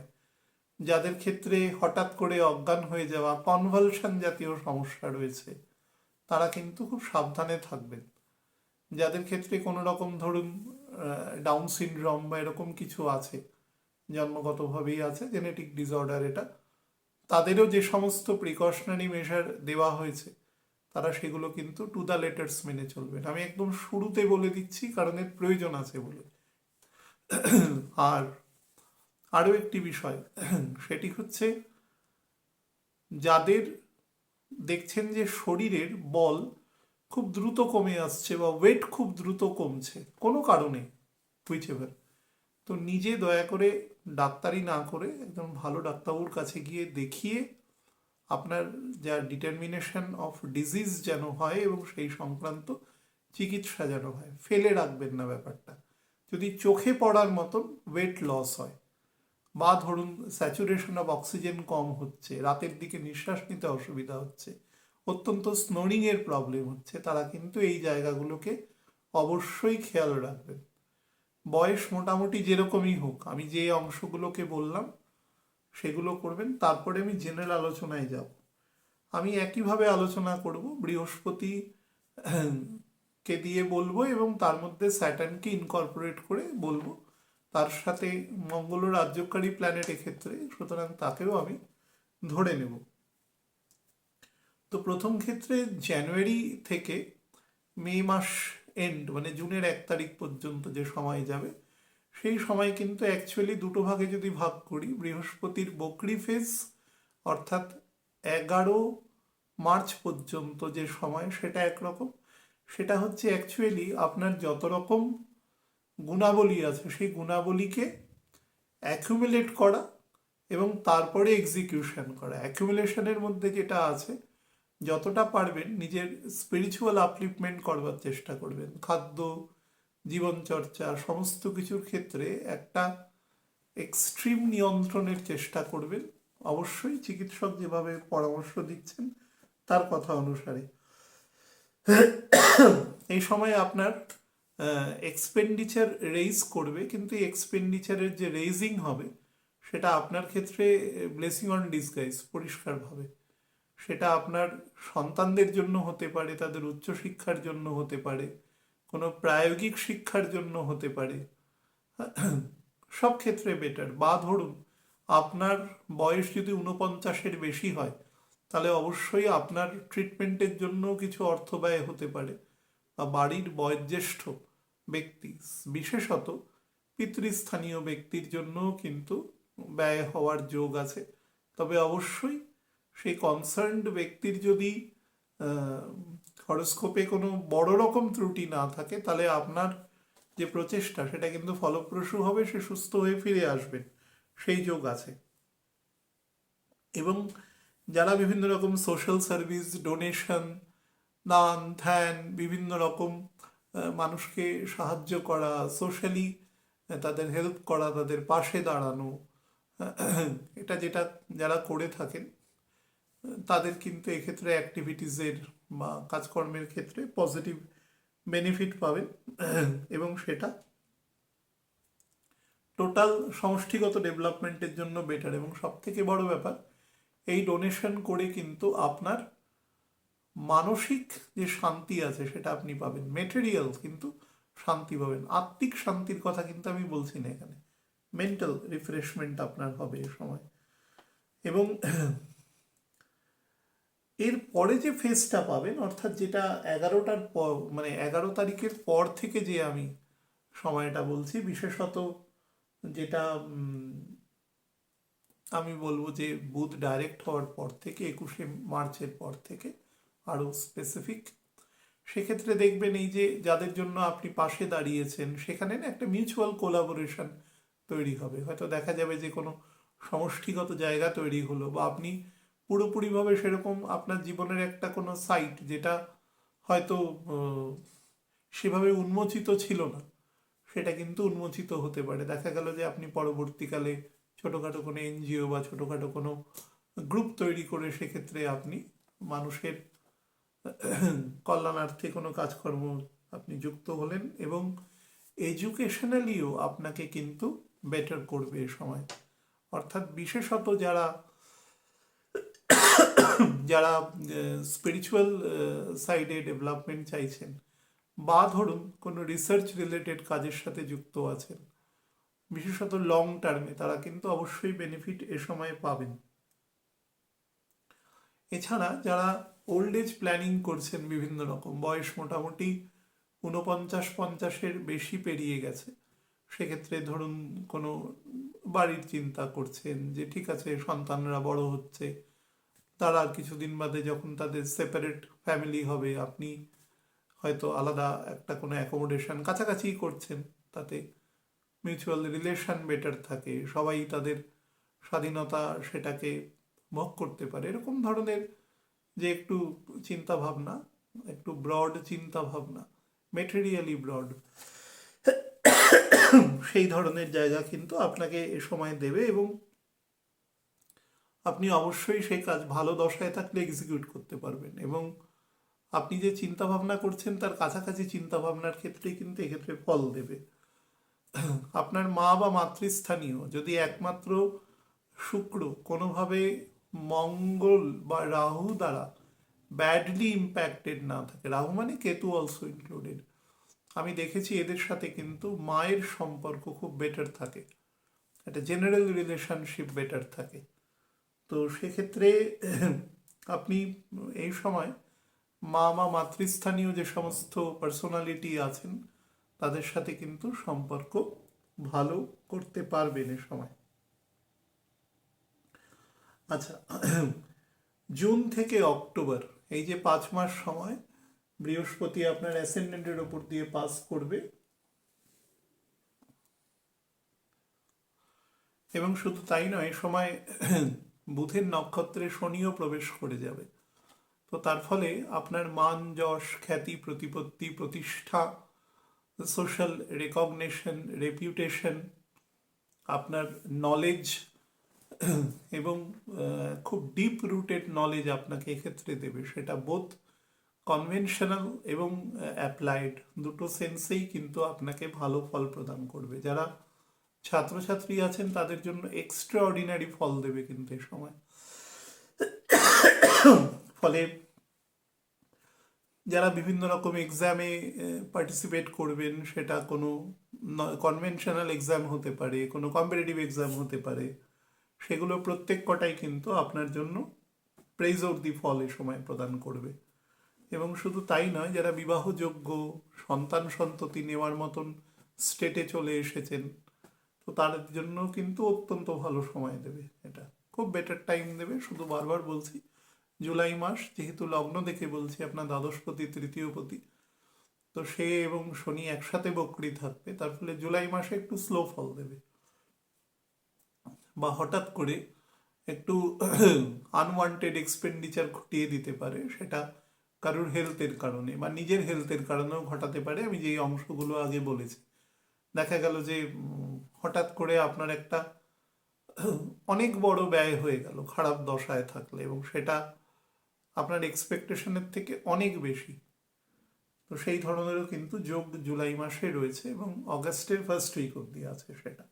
যাদের ক্ষেত্রে হঠাৎ করে অজ্ঞান হয়ে যাওয়া, কনভালশন জাতীয় সমস্যা রয়েছে, তারা কিন্তু খুব সাবধানে থাকবেন। যাদের ক্ষেত্রে কোনো রকম ধরুন ডাউন সিনড্রোম বা এরকম কিছু আছে, জন্মগতভাবেই আছে, জেনেটিক ডিসঅর্ডার, এটা তাদেরও যে সমস্ত প্রিকশনারি মেজার দেওয়া হয়েছে তারা সেগুলো কিন্তু টু দ্য লেটার্স মেনে চলবেন। আমি একদম শুরুতে বলে দিচ্ছি কারণ এর প্রয়োজন আছে বলে। আর আরও একটি বিষয়, সেটি হচ্ছে যাদের দেখছেন যে শরীরের বল খুব দ্রুত কমে আসছে বা ওয়েট খুব দ্রুত কমছে কোনো কারণে, হুইচেভার, তো নিজে দয়া করে ডাক্তারি না করে একদম ভালো ডাক্তারবাবুর কাছে গিয়ে দেখিয়ে আপনার যা ডিটারমিনেশন অফ ডিজিজ যেন হয় এবং সেই সংক্রান্ত চিকিৎসা যেন হয়। ফেলে রাখবেন না ব্যাপারটা। যদি চোখে পড়ার মতন ওয়েট লস হয় বা ধরুন স্যাচুরেশন অফ অক্সিজেন কম হচ্ছে, রাতের দিকে নিঃশ্বাস নিতে অসুবিধা হচ্ছে, অত্যন্ত স্নোরিংয়ের প্রবলেম হচ্ছে, তারা কিন্তু এই জায়গাগুলোকে অবশ্যই খেয়াল রাখবেন। বয়স মোটামুটি যেরকমই হোক, আমি যে অংশগুলোকে বললাম সেগুলো করবেন। তারপরে আমি জেনারেল আলোচনায় যাব। আমি একইভাবে আলোচনা করব বৃহস্পতি কে দিয়ে বলবো এবং তার মধ্যে স্যাটার্নকে ইনকর্পোরেট করে বলবো, তার সাথে মঙ্গল রাজ্যকারী প্ল্যানেট এক্ষেত্রে, সুতরাং তাকেও আমি ধরে নেব। তো প্রথম ক্ষেত্রে জানুয়ারি থেকে মে মাস এন্ড মানে জুনের 1 তারিখ পর্যন্ত যে সময় যাবে, সেই সময় কিন্তু অ্যাকচুয়ালি দুটো ভাগে যদি ভাগ করি, বৃহস্পতির বকরি ফেজ অর্থাৎ 11 মার্চ পর্যন্ত যে সময়, সেটা একরকম। সেটা হচ্ছে অ্যাকচুয়ালি আপনার যত রকম গুণাবলী আছে সেই গুণাবলীকে অ্যাকুমুলেট করা এবং তারপরে এক্সিকিউশন করা। অ্যাকুমুলেশনের মধ্যে যেটা আছে, যতটা পারবেন নিজের স্পিরিচুয়াল আপলিফমেন্ট করবার চেষ্টা করবেন। খাদ্য, জীবনচর্চা সমস্ত কিছুর ক্ষেত্রে একটা এক্সট্রিম নিয়ন্ত্রণের চেষ্টা করবেন, অবশ্যই চিকিৎসক যেভাবে পরামর্শ দিচ্ছেন তার কথা অনুসারে। এই সময় আপনার এক্সপেন্ডিচার রেইজ করবে, কিন্তু এক্সপেন্ডিচারের যে রেইজিং হবে সেটা আপনার ক্ষেত্রে ব্লেসিং অন ডিসগাইজ, পরিষ্কারভাবে সেটা আপনার সন্তানদের জন্য হতে পারে, তাদের উচ্চশিক্ষার জন্য হতে পারে, কোনো প্রায়োগিক শিক্ষার জন্য হতে পারে, সব ক্ষেত্রে বেটার। বা ধরুন আপনার বয়স যদি 49-এর বেশি হয়, তাহলে অবশ্যই আপনার ট্রিটমেন্টের জন্য কিছু অর্থ ব্যয় হতে পারে, বা বাড়ির বয়োজ্যেষ্ঠ ব্যক্তি বিশেষত পিতৃস্থানীয় ব্যক্তির জন্য কিন্তু ব্যয় হওয়ার যোগ আছে। তবে অবশ্যই সেই কনসার্নড ব্যক্তির যদি হরোস্কোপে কোনো বড় রকম ত্রুটি না থাকে, তাহলে আপনার যে প্রচেষ্টা সেটা কিন্তু ফলপ্রসূ হবে, সে সুস্থ হয়ে ফিরে আসবেন, সেই যোগ আছে। এবং যারা বিভিন্ন রকম সোশ্যাল সার্ভিস, ডোনেশন, দান ধ্যান, বিভিন্ন রকম মানুষকে সাহায্য করা, সোশ্যালি তাদের হেল্প করা, তাদের পাশে দাঁড়ানো, এটা যেটা যারা করে থাকেন তাদের কিন্তু এক্ষেত্রে অ্যাক্টিভিটিসের বা কাজকর্মের ক্ষেত্রে পজিটিভ বেনিফিট পাবেন, এবং সেটা টোটাল সমষ্টিগত ডেভেলপমেন্টের জন্য বেটার। এবং সব থেকে বড় ব্যাপার, এই ডোনেশন করে কিন্তু আপনার মানসিক যে শান্তি আছে সেটা আপনি পাবেন, মেটেরিয়াল কিন্তু শান্তি পাবেন। আত্মিক শান্তির কথা কিন্তু আমি বলছি না এখানে, মেন্টাল রিফ্রেশমেন্ট আপনার হবে এ সময়। এবং এর পরে যে ফেজটা পাবেন, অর্থাৎ যেটা 11টার পর মানে 11 তারিখের পর থেকে যে আমি সময়টা বলছি, বিশেষত যেটা আমি বলবো যে বুধ ডাইরেক্ট হওয়ার পর থেকে 21শে মার্চের পর থেকে আরও স্পেসিফিক, সেক্ষেত্রে দেখবেন এই যে যাদের জন্য আপনি পাশে দাঁড়িয়েছেন সেখানে না একটা মিউচুয়াল কোলাবোরেশন তৈরি হবে। হয়তো দেখা যাবে যে কোনো সমষ্টিগত জায়গা তৈরি হলো, বা আপনি পুরোপুরিভাবে সেরকম আপনার জীবনের একটা কোনো সাইট যেটা হয়তো সেভাবে উন্মোচিত ছিল না, সেটা কিন্তু উন্মোচিত হতে পারে। দেখা গেল যে আপনি পরবর্তীকালে ছোটোখাটো কোনো এনজিও বা ছোটোখাটো কোনো গ্রুপ তৈরি করে সেক্ষেত্রে আপনি মানুষের কল্যাণার্থে কোনো কাজকর্ম আপনি যুক্ত হলেন, এবং এডুকেশনালিও আপনাকে কিন্তু বেটার করবে এ সময়। অর্থাৎ বিশেষত যারা যারা স্পিরিচুয়াল সাইডে ডেভেলপমেন্ট চাইছেন, বা ধরুন কোনো রিসার্চ রিলেটেড কাজের সাথে যুক্ত আছেন, বিশেষত লং টার্মে, তারা কিন্তু অবশ্যই বেনিফিট এ সময় পাবেন। এছাড়া যারা ওল্ড এজ প্ল্যানিং করছেন, বিভিন্ন রকম বয়স মোটামুটি 49-50-এর বেশি পেরিয়ে গেছে, সেক্ষেত্রে ধরুন কোনো বাড়ির চিন্তা করছেন যে ঠিক আছে সন্তানরা বড় হচ্ছে, তারা আর কিছুদিন বাদে যখন তাদের সেপারেট ফ্যামিলি হবে, আপনি হয়তো আলাদা একটা কোনো অ্যাকোমোডেশন কাছাকাছি করছেন, তাতে মিউচুয়াল রিলেশন বেটার থাকে, সবাই তাদের স্বাধীনতা সেটাকে ভোগ করতে পারে, এরকম ধরনের যে একটু চিন্তা ভাবনা, একটু ব্রড চিন্তা ভাবনা, মেটেরিয়ালি ব্রড, সেই ধরনের জায়গা কিন্তু আপনাকে এ সময় দেবে, এবং আপনি অবশ্যই সেই কাজ ভালো দশায় থাকলে এক্সিকিউট করতে পারবেন। এবং আপনি যে চিন্তা ভাবনা করছেন তার কাছাকাছি চিন্তা ভাবনার ক্ষেত্রে কিন্তু এক্ষেত্রে ফল দেবে। আপনার মা বা মাতৃস্থানীয় যদি একমাত্র শুক্র কোনোভাবে মঙ্গল বা রাহু দ্বারা ব্যাডলি ইম্প্যাক্টেড না থাকে, রাহু মানে কেতু অলসো ইনক্লুডেড, আমি দেখেছি এদের সাথে কিন্তু মায়ের সম্পর্ক খুব বেটার থাকে, একটা জেনারেল রিলেশনশিপ বেটার থাকে। তো সেক্ষেত্রে আপনি এই সময় মা বা মাতৃস্থানীয় যে সমস্ত পার্সোনালিটি আছেন তাদের সাথে কিন্তু সম্পর্ক ভালো করতে পারবেন এ সময়। আচ্ছা, জুন থেকে অক্টোবর এই যে 5 মাস সময় বৃহস্পতি আপনার অ্যাসেন্ডেন্টের ওপর দিয়ে পাস করবে, এবং শুধু তাই নয়, এই সময় বুধের নক্ষত্রে শনিও প্রবেশ করে যাবে। তো তার ফলে আপনার মান, যশ, খ্যাতি, প্রতিপত্তি, প্রতিষ্ঠা, সোশ্যাল রেকগনিশন, রেপিউটেশন, আপনার নলেজ এবং খুব ডিপ রুটেড নলেজ আপনাকে এক্ষেত্রে দেবে। সেটা বোথ কনভেনশনাল এবং অ্যাপ্লাইড দুটো সেন্সেই কিন্তু আপনাকে ভালো ফল প্রদান করবে। যারা ছাত্রছাত্রী আছেন তাদের জন্য এক্সট্রা অর্ডিনারি ফল দেবে কিন্তু এ সময়। ফলে যারা বিভিন্ন রকম এক্সামে পার্টিসিপেট করবেন, সেটা কোনো কনভেনশনাল এক্সাম হতে পারে, কোনো কম্পিটিটিভ এক্সাম হতে পারে, সেগুলো প্রত্যেক কটাই কিন্তু আপনার জন্য প্রেজোর্দি ফল এ সময় প্রদান করবে। এবং শুধু তাই নয়, যারা বিবাহযোগ্য, সন্তান সন্ততি নেওয়ার মতন স্টেটে চলে এসেছেন, তো তাদের জন্য কিন্তু অত্যন্ত ভালো সময় দেবে, এটা খুব বেটার টাইম দেবে। শুধু বারবার বলছি, জুলাই মাস যেহেতু লগ্ন দেখে বলছি আপনার দ্বাদশপতি, তৃতীয়পতি, তো সে এবং শনি একসাথে বক্রী থাকবে, তার ফলে জুলাই মাসে একটু স্লো ফল দেবে, বা হঠাৎ করে একটু আনওয়ান্টেড এক্সপেন্ডিচার ঘটিয়ে দিতে পারে। সেটা কারোর হেলথের কারণে বা নিজের হেলথের কারণেও ঘটাতে পারে। আমি যেই অংশগুলো আগে বলেছি, দেখা গেল যে হঠাৎ করে আপনার একটা অনেক বড় ব্যয় হয়ে গেল খারাপ দশায় থাকলে, এবং সেটা আপনার এক্সপেকটেশনের থেকে অনেক বেশি। তো সেই ধরনেরও কিন্তু যোগ জুলাই মাসে রয়েছে, এবং অগাস্টের ফার্স্ট উইক অব্দি আছে সেটা।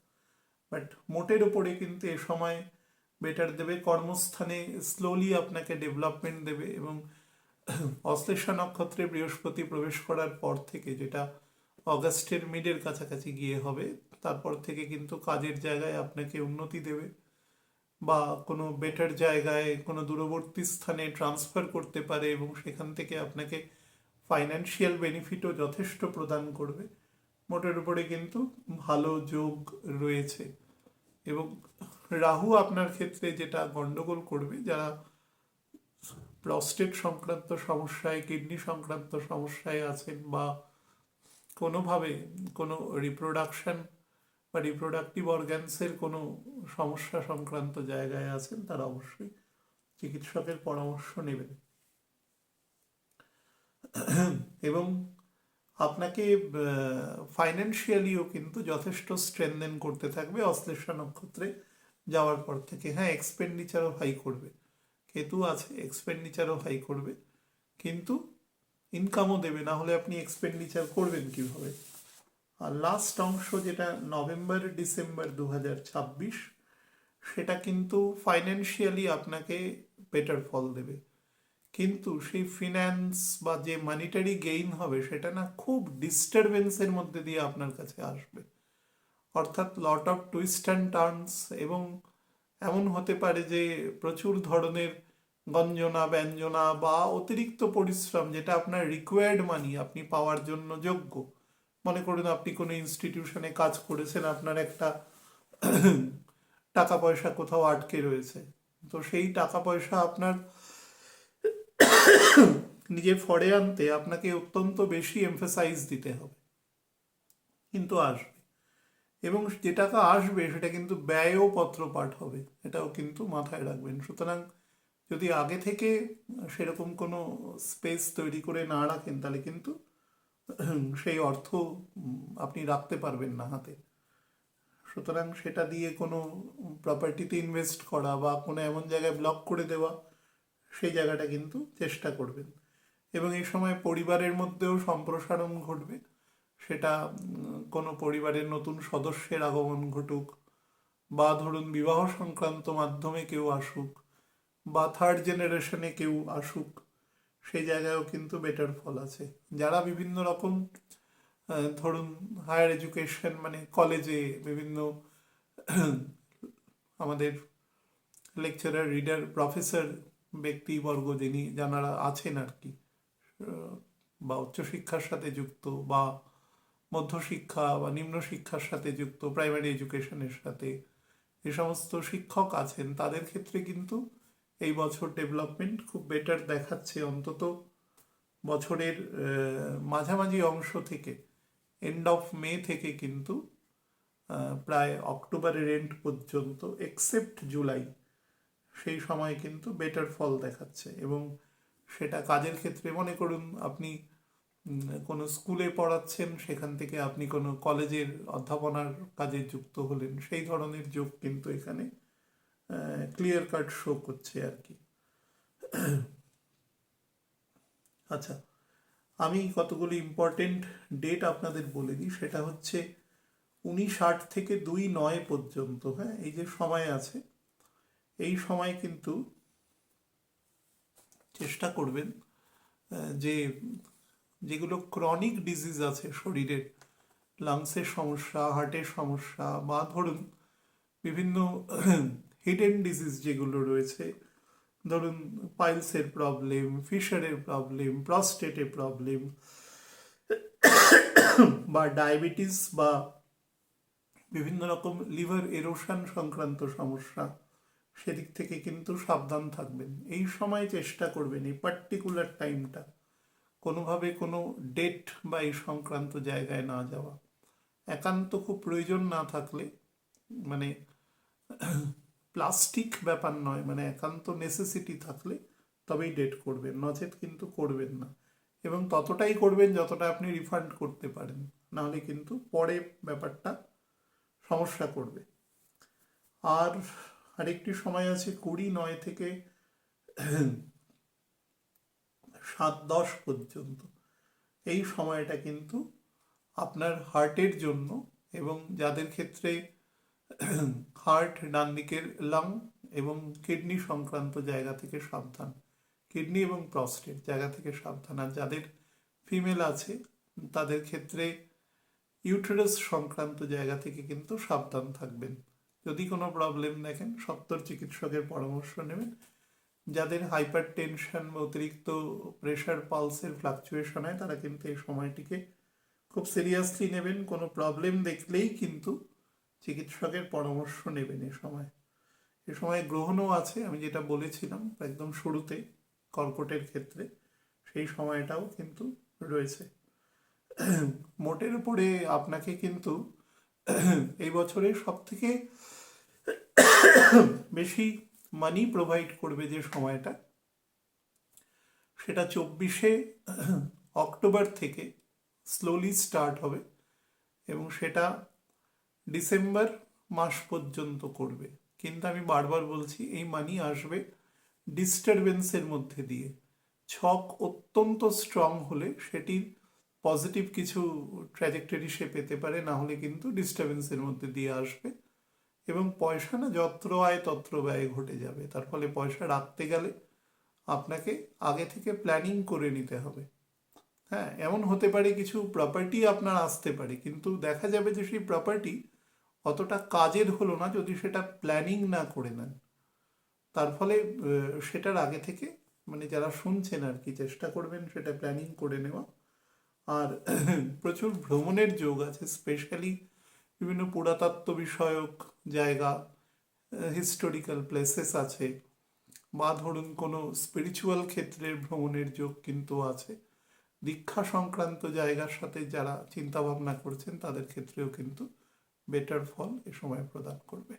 বাট মোটের ওপরে কিন্তু এ সময় বেটার দেবে। কর্মস্থানে স্লোলি আপনাকে ডেভেলপমেন্ট দেবে, এবং অশ্লেষা নক্ষত্রে বৃহস্পতি প্রবেশ করার পর থেকে, যেটা অগাস্টের মিডের কাছাকাছি গিয়ে হবে, তারপর থেকে কিন্তু কাজের জায়গায় আপনাকে উন্নতি দেবে, বা কোনো বেটার জায়গায় কোনো দূরবর্তী স্থানে ট্রান্সফার করতে পারে, এবং সেখান থেকে আপনাকে ফাইন্যান্সিয়াল বেনিফিটও যথেষ্ট প্রদান করবে। মোটের উপরে কিন্তু ভালো যোগ রয়েছে। এবং রাহু আপনার ক্ষেত্রে যেটা গন্ডগোল করবে, যারা প্রস্টেট সংক্রান্ত সমস্যায়, কিডনি সংক্রান্ত সমস্যায় আছেন, বা কোনোভাবে কোনো রিপ্রোডাকশন বা রিপ্রোডাক্টিভ অর্গ্যানসের কোনো সমস্যা সংক্রান্ত জায়গায় আছেন, তারা অবশ্যই চিকিৎসকের পরামর্শ নেবেন। এবং আপনাকে ফাইন্যান্সিয়ালিও কিন্তু যথেষ্ট স্ট্রেনদেন করতে থাকবে অশ্লেষা নক্ষত্রে যাওয়ার পর থেকে। হ্যাঁ, এক্সপেন্ডিচারও হাই করবে, কেতু আছে, এক্সপেন্ডিচারও হাই করবে, কিন্তু ইনকামও দেবে, না হলে আপনি এক্সপেন্ডিচার করবেন কিভাবে। আর লাস্ট অংশ যেটা নভেম্বর ডিসেম্বর 2026, সেটা কিন্তু ফাইন্যান্সিয়ালি আপনাকে বেটার ফল দেবে, কিন্তু সেই ফিন্যান্স বা যে মানিটারি গেইন হবে সেটা না খুব ডিস্টারবেন্সের মধ্যে দিয়ে আপনার কাছে আসবে। অর্থাৎ lot of twist and turns, এবং এমন হতে পারে যে প্রচুর ধরনের গঞ্জনা ব্যঞ্জনা বা অতিরিক্ত পরিশ্রম, যেটা আপনার রিকোয়ার্ড মানি আপনি পাওয়ার জন্য যোগ্য। মনে করুন আপনি কোনো ইনস্টিটিউশনে কাজ করেছেন, আপনার একটা টাকা পয়সা কোথাও আটকে রয়েছে, তো সেই টাকা পয়সা আপনার নিজের ফরে আনতে আপনাকে অত্যন্ত বেশি এমফাসাইজ দিতে হবে, কিন্তু আসবে। এবং যে টাকা আসবে সেটা কিন্তু ব্যয়ও পত্রপাঠ হবে, এটাও কিন্তু মাথায় রাখবেন। সুতরাং যদি আগে থেকে সেরকম কোনো স্পেস তৈরি করে না রাখেন, তাহলে কিন্তু সেই অর্থ আপনি রাখতে পারবেন না হাতে। সুতরাং সেটা দিয়ে কোনো প্রপার্টিতে ইনভেস্ট করা বা কোনো এমন জায়গায় ব্লক করে দেওয়া, সেই জায়গাটা কিন্তু চেষ্টা করবেন। এবং এই সময় পরিবারের মধ্যেও সম্প্রসারণ ঘটবে, সেটা কোনো পরিবারের নতুন সদস্যের আগমন ঘটুক, বা ধরুন বিবাহ সংক্রান্ত মাধ্যমে কেউ আসুক, বা থার্ড জেনারেশনে কেউ আসুক, সেই জায়গায়ও কিন্তু বেটার ফল আছে। যারা বিভিন্ন রকম ধরুন হায়ার এডুকেশন মানে কলেজে বিভিন্ন আমাদের লেকচারার, রিডার, প্রফেসর ব্যক্তিবর্গ যারা আছেন আর কি, বা উচ্চশিক্ষার সাথে যুক্ত বা মধ্যশিক্ষা বা নিম্ন শিক্ষার সাথে যুক্ত, প্রাইমারি এডুকেশনের সাথে যে সমস্ত শিক্ষক আছেন তাদের ক্ষেত্রে কিন্তু এই বছর ডেভেলপমেন্ট খুব বেটার দেখাচ্ছে। অন্তত বছরের মাঝামাঝি অংশ থেকে, এন্ড অফ মে থেকে কিন্তু প্রায় অক্টোবরের এন্ড পর্যন্ত এক্সেপ্ট জুলাই, সেই সময় কিন্তু বেটার ফল দেখাচ্ছে। এবং সেটা কাজের ক্ষেত্রে, মনে করুন আপনি কোনো স্কুলে পড়াচ্ছেন, সেখান থেকে আপনি কোনো কলেজের অধ্যাপনার কাজে যুক্ত হলেন, সেই ধরনের যোগ কিন্তু এখানে ক্লিয়ার কাট শো করছে আর কি। আচ্ছা, আমি কতগুলি ইম্পর্টেন্ট ডেট আপনাদের বলে দিই। সেটা হচ্ছে 19/8 থেকে 2/9 পর্যন্ত। হ্যাঁ, এই যে সময় আছে, এই সময় কিন্তু চেষ্টা করবেন যে যেগুলো ক্রনিক ডিজিজ আছে শরীরের, লাংসের সমস্যা, হার্টের সমস্যা, বা ধরুন বিভিন্ন হিডেন ডিজিজ যেগুলো রয়েছে, ধরুন পাইলসের প্রবলেম, ফিশারের প্রবলেম, প্রস্টেটের প্রবলেম, বা ডায়াবেটিস, বা বিভিন্ন রকম লিভার এরোশন সংক্রান্ত সমস্যা, সেদিক থেকে কিন্তু সাবধান থাকবেন। এই সময় চেষ্টা করবেন, এই পার্টিকুলার টাইমটা কোনোভাবে কোনো ডেট বা এই সংক্রান্ত জায়গায় না যাওয়া। একান্ত খুব প্রয়োজন না থাকলে, মানে প্লাস্টিক ব্যাপার নয়, মানে একান্ত নেসেসিটি থাকলে তবেই ডেট করবেন, নচেত কিন্তু করবেন না। এবং ততটাই করবেন যতটা আপনি রিফান্ড করতে পারেন, নাহলে কিন্তু পরে ব্যাপারটা সমস্যা করবে। আর আরেকটি সময় আছে 20/9 থেকে 7/10 পর্যন্ত। এই সময়টা কিন্তু আপনার হার্টের জন্য, এবং যাদের ক্ষেত্রে হার্ট, ডান দিকের লাং এবং কিডনি সংক্রান্ত জায়গা থেকে সাবধান, কিডনি এবং প্রস্টেট জায়গা থেকে সাবধান। আর যাদের ফিমেল আছে তাদের ক্ষেত্রে ইউটেরাস সংক্রান্ত জায়গা থেকে কিন্তু সাবধান থাকবেন। যদি কোনো প্রবলেম দেখেন, সত্তর চিকিৎসকের পরামর্শ নেবেন। যাদের হাইপার টেনশন বা অতিরিক্ত প্রেশার, পালসের ফ্লাকচুয়েশন হয়, তারা কিন্তু এই সময়টিকে খুব সিরিয়াসলি নেবেন। কোনো প্রবলেম দেখলেই কিন্তু চিকিৎসকের পরামর্শ নেবেন এ সময় গ্রহণও আছে, আমি যেটা বলেছিলাম একদম শুরুতে কর্কটের ক্ষেত্রে, সেই সময়টাও কিন্তু রয়েছে। মোটের উপরে আপনাকে কিন্তু এই বছরে সব থেকে বেশি মানি প্রোভাইড করবে যে সময়টা, সেটা 24শে অক্টোবর থেকে স্লোলি স্টার্ট হবে, এবং সেটা ডিসেম্বর মাস পর্যন্ত করবে। কিন্তু আমি বারবার বলছি, এই মানি আসবে ডিস্টারবেন্সের মধ্যে দিয়ে। ছক অত্যন্ত স্ট্রং হলে সেটির পজিটিভ কিছু ট্র্যাজেক্টরি সে পেতে পারে, না হলে কিন্তু ডিস্টারবেন্সের মধ্যে দিয়ে আসবে। এবং পয়সা না যত্র আয় তত্র ব্যয় ঘটে যাবে। তার ফলে পয়সা রাখতে গেলে আপনাকে আগে থেকে প্ল্যানিং করে নিতে হবে। হ্যাঁ, এমন হতে পারে কিছু প্রপার্টি আপনার আসতে পারে, কিন্তু দেখা যাবে যে সেই প্রপার্টি অতটা কাজের হলো না যদি সেটা প্ল্যানিং না করে নেন। তার ফলে সেটার আগে থেকে, মানে যারা শুনছেন আর কি, চেষ্টা করবেন সেটা প্ল্যানিং করে নেওয়া। আর প্রচুর ভ্রমণের যোগ আছে, স্পেশালি বিভিন্ন পুরাতত্ত্ব বিষয়ক জায়গা, হিস্টোরিক্যাল প্লেসেস আছে, বা ধরুন কোনো স্পিরিচুয়াল ক্ষেত্রের ভ্রমণের যোগ কিন্তু আছে। দীক্ষা সংক্রান্ত জায়গার সাথে যারা চিন্তা ভাবনা করছেন তাদের ক্ষেত্রেও কিন্তু বেটার ফল এ সময় প্রদান করবে।